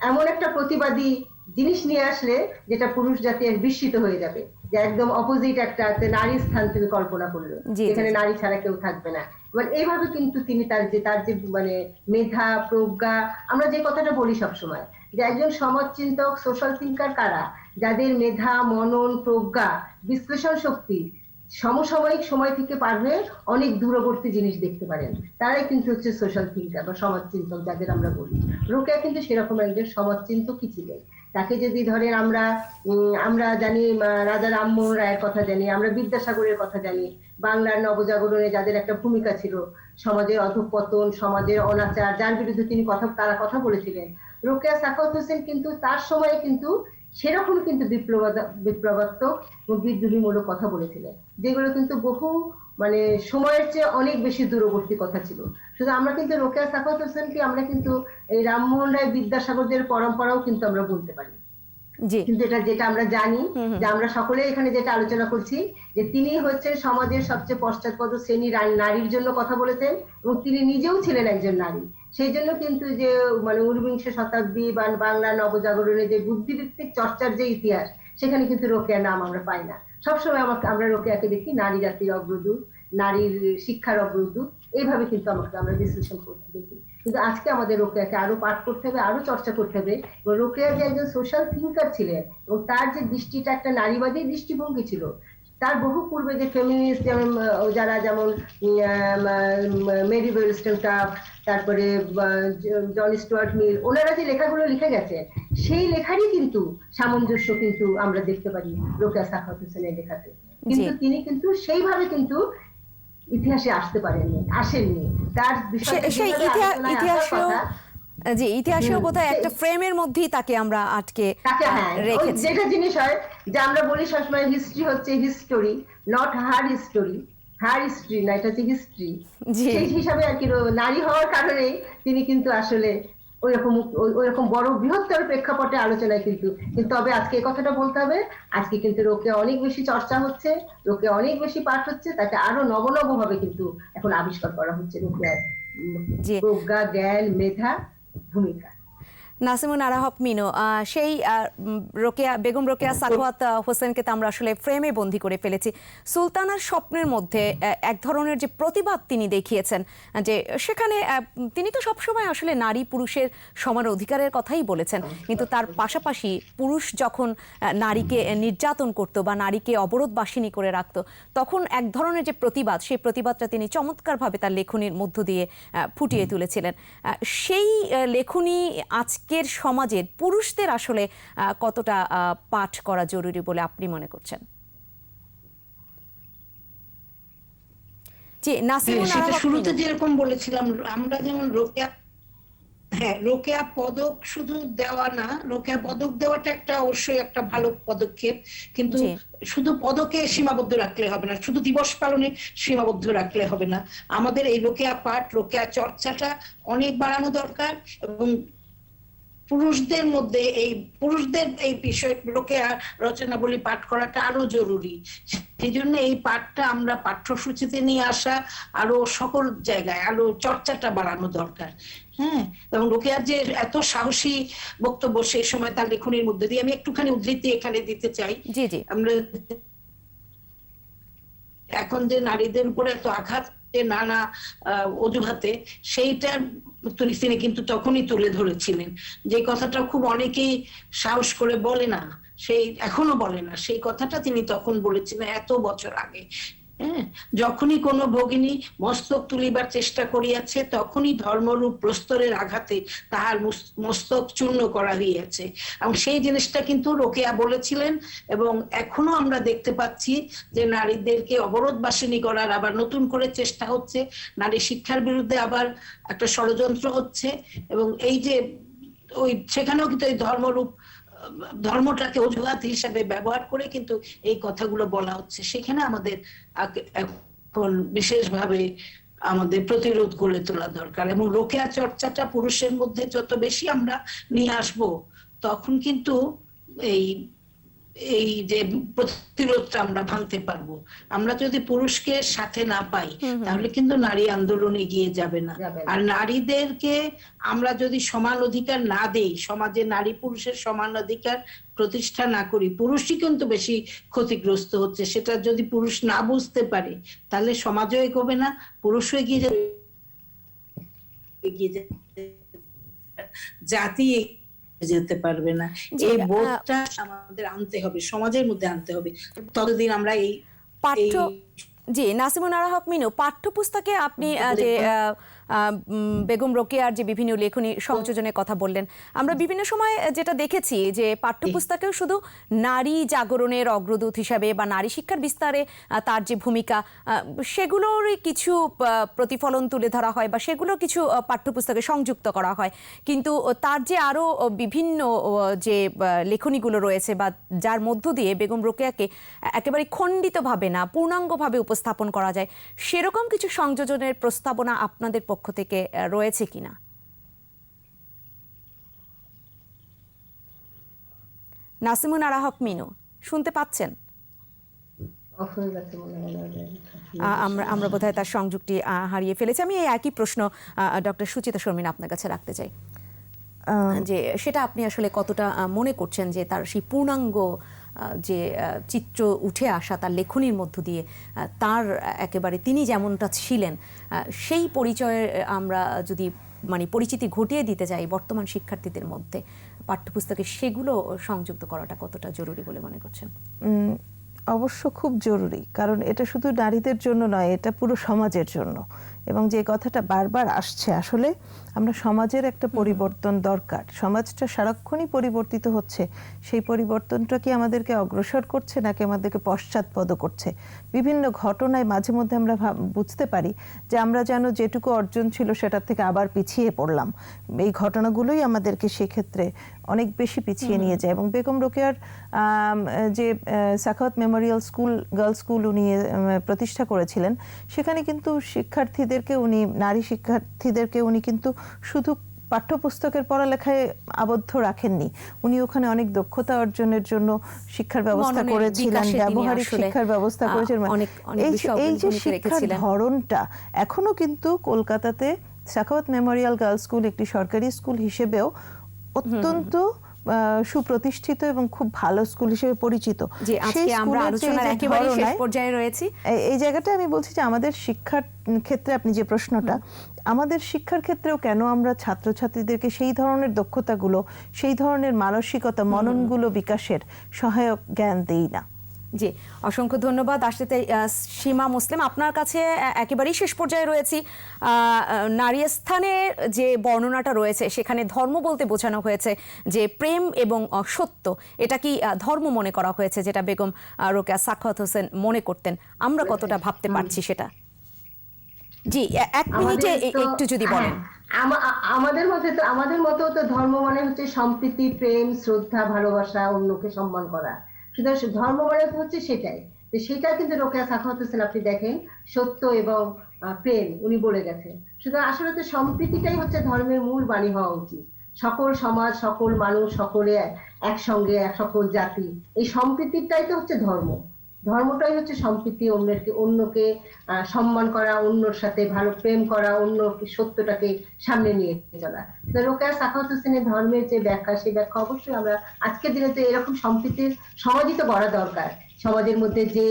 এমন একটা প্রতিবাদী জিনিস নিয়ে আসলে যেটা পুরুষ জাতি বিস্মিত হয়ে যাবে, যে একদম অপোজিট একটা নারীর স্থান থেকে কল্পনা করলো, যেখানে নারী ছাড়া কেউ থাকবে না। এবার এইভাবে কিন্তু তিনি তার যে মানে মেধা প্রজ্ঞা, আমরা যে কথাটা বলি সবসময় যে একজন সমাজচিন্তক সোশ্যাল থিঙ্কার কারা, যাদের মেধা মনন প্রজ্ঞা বিশ্লেষণ শক্তি সমসাময়িক সময় থেকে পারবে অনেক দূরবর্তী জিনিস দেখতে পারেন, তারাই কিন্তু হচ্ছে সোশ্যাল থিঙ্কার বা সমাজচিন্তক যাদের আমরা বলি। রোকেয়া কিন্তু সেরকম একজন সমাজচিন্তকই ছিলেন। তাকে যদি ধরেন আমরা জানি রাজা রামমোহন রায়ের কথা জানি, আমরা বিদ্যাসাগরের কথা জানি, বাংলার নবজাগরণে যাদের একটা ভূমিকা ছিল, সমাজের অধঃপতন, সমাজের অনাচার, যার বিরুদ্ধে তিনি তারা কথা বলেছিলেন। রোকেয়া সাখাওয়াত হোসেন কিন্তু তার সময়ে কিন্তু সেরকম কিন্তু বিপ্লবাত্মক ও বিদ্রোহীমূলক কথা বলেছিলেন, যেগুলো কিন্তু বহু মানে সময়ের চেয়ে অনেক বেশি দূরবর্তী কথা ছিল। শুধু আমরা কিন্তু রোকেয়া সাখাওয়াত হোসেনকে আমরা কিন্তু এই রামমোহন রায় বিদ্যাসাগরদের পরম্পরাও কিন্তু আমরা বলতে পারি। কিন্তু যেটা আমরা জানি যে আমরা সকলে এখানে যেটা আলোচনা করছি, যে তিনি হচ্ছেন সমাজের সবচেয়ে পশ্চাৎপদ শ্রেণীর নারীর জন্য কথা বলেছেন, এবং তিনি নিজেও ছিলেন একজন নারী। সেই জন্য কিন্তু যে মানে ঊনবিংশ শতাব্দী বা বাংলা নবজাগরণে যে বুদ্ধিভিত্তিক চর্চার যে ইতিহাস, সেখানে কিন্তু রোকেয়ার নাম আমরা পাই না। সবসময় আমরা রোকেয়াকে দেখি নারী জাতির অগ্রদূত, নারীর শিক্ষার অগ্রদূত, এইভাবে কিন্তু আমরা বিশ্লেষণ করতে দেখি। কিন্তু আজকে আমাদের রোকেয়াকে আরো পাঠ করতে হবে, আরো চর্চা করতে হবে। এবং রোকেয়া যে একজন সোশ্যাল থিঙ্কার ছিলেন এবং তার যে দৃষ্টিটা একটা নারীবাদী দৃষ্টিভঙ্গি ছিল, তার বহু পূর্বে যে ফেমিনিস্ট যারা যেমন মেরি ওয়েলস্টনক্রাফট, তারপরে জন স্টুয়ার্ট মিল, ওনারা যে লেখাগুলো লিখে গেছেন সেই লেখারই কিন্তু সামঞ্জস্য কিন্তু আমরা দেখতে পারি রোকেয়া সাখাওয়াত হোসেনের লেখাতে। কিন্তু তিনি কিন্তু সেইভাবে কিন্তু ইতিহাসে আসতে পারেননি, আসেননি। তার সেই ইতিহাসেও জি ইতিহাসেও বোধহয় একটা ফ্রেমের মধ্যেই তাকে আমরা আটকে রেখেছি। যেটা জিনিস হয় যে আমরা বলি সবসময় হিস্ট্রি হচ্ছে history, not her history, her history না, এটা হচ্ছে হিস্ট্রি। সেই হিসাবে আর কি নারী হওয়ার কারণে তিনি কিন্তু আসলে ওইরকম বড় বৃহত্তর প্রেক্ষাপটে আলোচনায় কিন্তু তবে আজকে এই কথাটা বলতে হবে, আজকে কিন্তু রোকেয়া অনেক বেশি চর্চা হচ্ছে, রোকেয়া অনেক বেশি পাঠ হচ্ছে, তাকে আরো নব ভাবে কিন্তু এখন আবিষ্কার করা হচ্ছে রোকেয়ার প্রজ্ঞা, জ্ঞান, মেধা, ভূমিকা। নাসিমুন আরা হক মিনু, সেই বেগম রোকেয়া সাখাওয়াত হোসেনকে তো আমরা আসলে ফ্রেমে বন্দি করে ফেলেছি। সুলতানার স্বপ্নের মধ্যে এক ধরনের যে প্রতিবাদ তিনি দেখিয়েছেন, যে সেখানে তিনি তো সবসময় আসলে নারী পুরুষের সমান অধিকারের কথাই বলেছেন, কিন্তু তার পাশাপাশি পুরুষ যখন নারীকে নির্যাতন করত বা নারীকে অবরোধবাসিনী করে রাখত, তখন এক ধরনের যে প্রতিবাদ, সেই প্রতিবাদটা তিনি চমৎকারভাবে তার লেখনীর মধ্য দিয়ে ফুটিয়ে তুলেছিলেন। সেই লেখনী আজকের সমাজের পুরুষদের আসলে কতটা পাঠ করা জরুরি বলে আপনি মনে করছেন? জি নাসিমুন আরা হক, শুরুতে যেরকম বলেছিলাম, আমরা যেমন রোকেয়া পদক শুধু দেওয়া না, রোকেয়া পদক দেওয়াটা একটা অবশ্যই একটা ভালো পদক্ষেপ, কিন্তু শুধু পদকে সীমাবদ্ধ রাখলে হবে না, শুধু দিবস পালনে সীমাবদ্ধ রাখলে হবে না। আমাদের এই রোকেয়া পাঠ, রোকেয়া চর্চাটা অনেক বাড়ানো দরকার, এবং পুরুষদের মধ্যে এই বিষয় রোকেয়া রচনাবলী পাঠ করাটা আরো জরুরি। সেই জন্য এই পাঠটা আমরা পাঠ্যসূচিতে নিয়ে আসা, আরো সকল জায়গায় আরো চর্চাটা বাড়ানো দরকার। হ্যাঁ, এবং রোকেয়ার যে এত সাহসী বক্তব্য সেই সময় তার লেখনীর মধ্যে দিয়ে, আমি একটুখানি উদ্ধৃতি এখানে দিতে চাই। আমরা এখন যে নারীদের উপরে এত আঘাত নানা অজুহাতে, সেইটার তিনি কিন্তু তখনই তুলে ধরেছিলেন, যে কথাটা খুব অনেকেই সাহস করে বলে না, এখনো বলে না, সেই কথাটা তিনি তখন বলেছিলেন এত বছর আগে। হ্যাঁ, যখনই কোনো ভগিনী মস্তক তুলিবার চেষ্টা করিয়াছে, তখনই ধর্মরূপ প্রস্তরের আঘাতে তাহার মস্তক চূর্ণ করা হইয়াছে। এবং সেই জিনিসটা কিন্তু রোকেয়া বলেছিলেন, এবং এখনো আমরা দেখতে পাচ্ছি যে নারীদেরকে অবরোধবাসিনী করার আবার নতুন করে চেষ্টা হচ্ছে, নারী শিক্ষার বিরুদ্ধে আবার একটা ষড়যন্ত্র হচ্ছে, এবং এই যে সেখানেও কিন্তু এই ধর্মটাকে অজুহাত হিসেবে ব্যবহার করে কিন্তু এই কথাগুলো বলা হচ্ছে। সেখানে আমাদের এখন বিশেষভাবে আমাদের প্রতিরোধ গড়ে তোলা দরকার, এবং রোকেয়া চর্চাটা পুরুষের মধ্যে যত বেশি আমরা নিয়ে আসবো, তখন কিন্তু এই যে প্রতিরোধটা আমরা ভাঙতে পারবো। আমরা যদি পুরুষকে সাথে না পাই, তাহলে কিন্তু নারী আন্দোলন এগিয়ে যাবে না। আর নারীদেরকে আমরা যদি সমান অধিকার না দেই, সমাজে নারী পুরুষের সমান অধিকার প্রতিষ্ঠা না করি, পুরুষই কিন্তু বেশি ক্ষতিগ্রস্ত হচ্ছে। সেটা যদি পুরুষ না বুঝতে পারে, তাহলে সমাজও এগোবে না, পুরুষও এগিয়ে যাবে, জাতি যেতে পারবে না। এই বোধটা আমাদের আনতে হবে, সমাজের মধ্যে আনতে হবে, ততদিন আমরা এই জি নাসিমুন আরা হক মিনু, পাঠ্যপুস্তকে আপনি যে বেগম রোকেয়ার যে বিভিন্ন লেখনী সংযোজনের কথা বললেন, আমরা বিভিন্ন সময় যেটা দেখেছি যে পাঠ্যপুস্তকেও শুধু নারী জাগরণের অগ্রদূত হিসাবে বা নারী শিক্ষার বিস্তারে তার যে ভূমিকা, সেগুলোরই কিছু প্রতিফলন তুলে ধরা হয় বা সেগুলো কিছু পাঠ্যপুস্তকে সংযুক্ত করা হয়, কিন্তু তার যে আরো বিভিন্ন যে লেখনীগুলো রয়েছে বা যার মধ্য দিয়ে বেগম রোকেয়াকে একেবারে খণ্ডিতভাবে না পূর্ণাঙ্গভাবে উপস্থাপন করা যায়, সেরকম কিছু সংযোজনের প্রস্তাবনা আপনাদের পক্ষ থেকে রয়েছে কিনা? নাসিমুন আরা হক মিনু, শুনতে পাচ্ছেন? আমরা বোধহয় তার সংযোগটি হারিয়ে ফেলেছি। আমি এই একই প্রশ্ন ডক্টর সুচিতা শর্মিন আপনার কাছে রাখতে চাই, যে সেটা আপনি আসলে কতটা মনে করছেন যে তার সেই পূর্ণাঙ্গ যে চিত্র উঠে আসা তার লেখনীর মধ্য দিয়ে, তার একেবারে তিনি যেমনটা ছিলেন সেই পরিচয়ে আমরা যদি মানে পরিচিতি ঘটিয়ে দিতে চাই বর্তমান শিক্ষার্থীদের মধ্যে পাঠ্যপুস্তকে, সেগুলো সংযুক্ত করাটা কতটা জরুরি বলে মনে করছেন? অবশ্য খুব জরুরি, কারণ এটা শুধু নারীদের জন্য নয়, এটা পুরো সমাজের জন্য। এবং যে কথাটা বারবার আসছে, আসলে আমরা সমাজের একটা পরিবর্তন দরকার। সমাজটা সারাক্ষণই পরিবর্তিত হচ্ছে, সেই পরিবর্তনটা কি আমাদেরকে অগ্রসর করছে নাকি আমাদেরকে পশ্চাৎপদ করছে? বিভিন্ন ঘটনায় মাঝে মধ্যে আমরা বুঝতে পারি যে আমরা যেন যেটুকু অর্জন ছিল সেটার থেকে আবার পিছিয়ে পড়লাম। এই ঘটনাগুলোই আমাদেরকে সেক্ষেত্রে অনেক বেশি পিছিয়ে নিয়ে যায়। এবং বেগম রোকেয়ার যে Sakhawat Memorial school, girls school উনি প্রতিষ্ঠা করেছিলেন, সেখানে কিন্তু নারী শিক্ষার্থীদেরকে উনি কিন্তু শুধু পাঠ্যপুস্তকের পড়ালেখায় আবদ্ধ রাখেননি। উনি ওখানে অনেক দক্ষতা অর্জনের জন্য শিক্ষার ব্যবস্থা করেছিলেন, ব্যবহারিক শিক্ষার ব্যবস্থা করেছিলেন। এই যে শিক্ষার ধরনটা এখনো কিন্তু কলকাতাতে সাখাওয়াত মেমোরিয়াল গার্লস স্কুল একটি সরকারি স্কুল হিসেবেও অত্যন্ত সুপ্রতিষ্ঠিত এবং খুব ভালো স্কুল হিসেবে পরিচিত। এই জায়গাটা আমি বলছি যে আমাদের শিক্ষার ক্ষেত্রে, আপনি যে প্রশ্নটা, আমাদের শিক্ষার ক্ষেত্রেও কেন আমরা ছাত্রছাত্রীদেরকে সেই ধরনের দক্ষতাগুলো, সেই ধরনের মানসিকতা, মননগুলো বিকাশের সহায়ক জ্ঞান দেই না? জি, অসংখ্য ধন্যবাদ। আসলে সীমা মুসলিম, আপনার কাছে একেবারেই শেষ পর্যায়ে রয়েছি। নারী স্থানের যে বর্ণনাটা রয়েছে সেখানে ধর্ম বলতে বোঝানো হয়েছে যে প্রেম এবং সত্য, এটা কি ধর্ম মনে করা হয়েছে, যেটা বেগম রোকেয়া সাখাওয়াত হোসেন মনে করতেন? আমরা কতটা ভাবতে পারছি সেটা? জি, এক মিনিটে একটু যদি বলেন। আমাদের মতো তো ধর্ম মানে হচ্ছে সম্প্রীতি, প্রেম, শ্রদ্ধা, ভালোবাসা, অন্যকে সম্মান করা। সুতরাং ধর্ম মানে হচ্ছে সেটাই। সেটা কিন্তু রোকেয়া সাখাওয়াত হোসেন, আপনি দেখেন, সত্য এবং প্রেম উনি বলে গেছেন। সুতরাং আসলে তো সম্প্রীতিটাই হচ্ছে ধর্মের মূল বাণী হওয়া উচিত। সকল সমাজ, সকল মানুষ, সকলে একসঙ্গে, সকল জাতি, এই সম্প্রীতিটাই তো হচ্ছে ধর্ম। ধর্মটাই হচ্ছে সম্প্রীতি, অন্যকে সম্মান করা, অন্যর সাথে ভালো প্রেম করা, অন্য সত্যটাকে সামনে নিয়ে চলা। রোকেয়া সাখাওয়াত হোসেনের ধর্মের যে ব্যাখ্যা, সেই ব্যাখ্যা অবশ্যই আমরা আজকের দিনে তো এরকম সম্প্রীতির সমাজই তো গড়া দরকার। সমাজের মধ্যে যে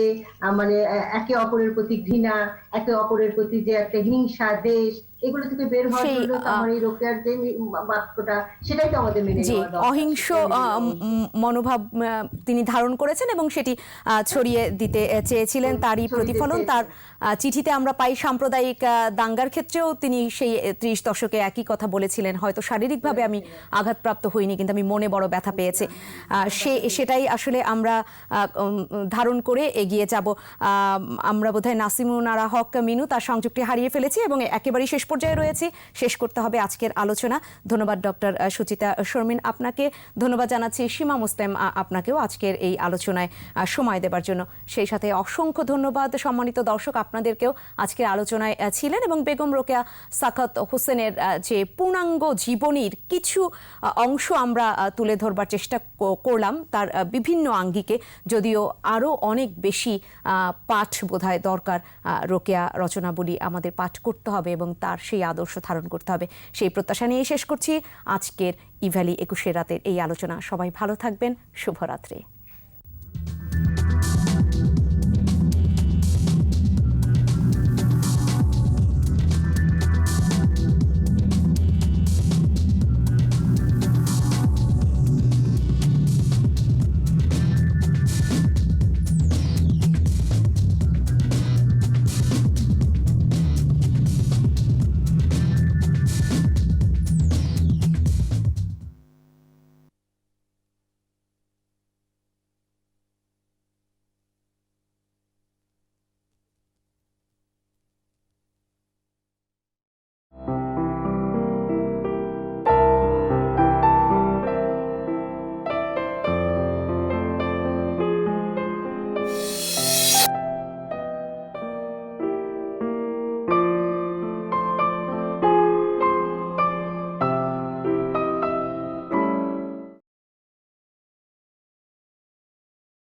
মানে একে অপরের প্রতি ঘৃণা, একে অপরের প্রতি যে একটা হিংসা, দেশ, এগুলো থেকে বের হওয়ার জন্য আমার এই রোকেয়ার যে বাক্যটা, সেটাই তো আমাদের মেনে নেওয়া দরকার। অহিংস মনোভাব তিনি ধারণ করেছেন এবং সেটি ছড়িয়ে দিতে চেয়েছিলেন। তারই প্রতিফলন তার চিঠিতে আমরা পাই। সাম্প্রদায়িক দাঙ্গার ক্ষেত্রেও তিনি সেই 30 দশকে একই কথা বলেছিলেন, হয়তো শারীরিকভাবে আমি আঘাতপ্রাপ্ত হইনি, কিন্তু আমি মনে বড় ব্যথা পেয়েছে। সেটাই আসলে আমরা ধারণ করে এগিয়ে যাব। আমরা বোধহয় নাসিমুন আরা হক মিনু তার সংযোগটি হারিয়ে ফেলেছি এবং একেবারেই শেষ পর্যায়ে রয়েছি। শেষ করতে হবে আজকের আলোচনা। ধন্যবাদ ডক্টর সুচিতা শর্মিন আপনাকে, ধন্যবাদ জানাচ্ছি সীমা মুসলিম আপনাকেও আজকের এই আলোচনায় সময় দেবার জন্য। সেই সাথে অসংখ্য ধন্যবাদ সম্মানিত দর্শক আপনাদেরকেও আজকের আলোচনায় ছিলেন এবং বেগম রোকেয়া সাখাওয়াত হোসেনের যে পূর্ণাঙ্গ জীবনীর কিছু অংশ আমরা তুলে ধরবার চেষ্টা করলাম, তার বিভিন্ন আঙ্গিকে, যদিও আরও অনেক বেশি পাঠ বোধহয় দরকার। রোকেয়া রচনাবলী আমাদের পাঠ করতে হবে এবং তার সেই আদর্শ ধারণ করতে হবে, সেই প্রত্যাশা নিয়ে শেষ করছি আজকের ইভ্যালি 21 রাতের এই আলোচনা। সবাই ভালো থাকবেন, শুভরাত্রি।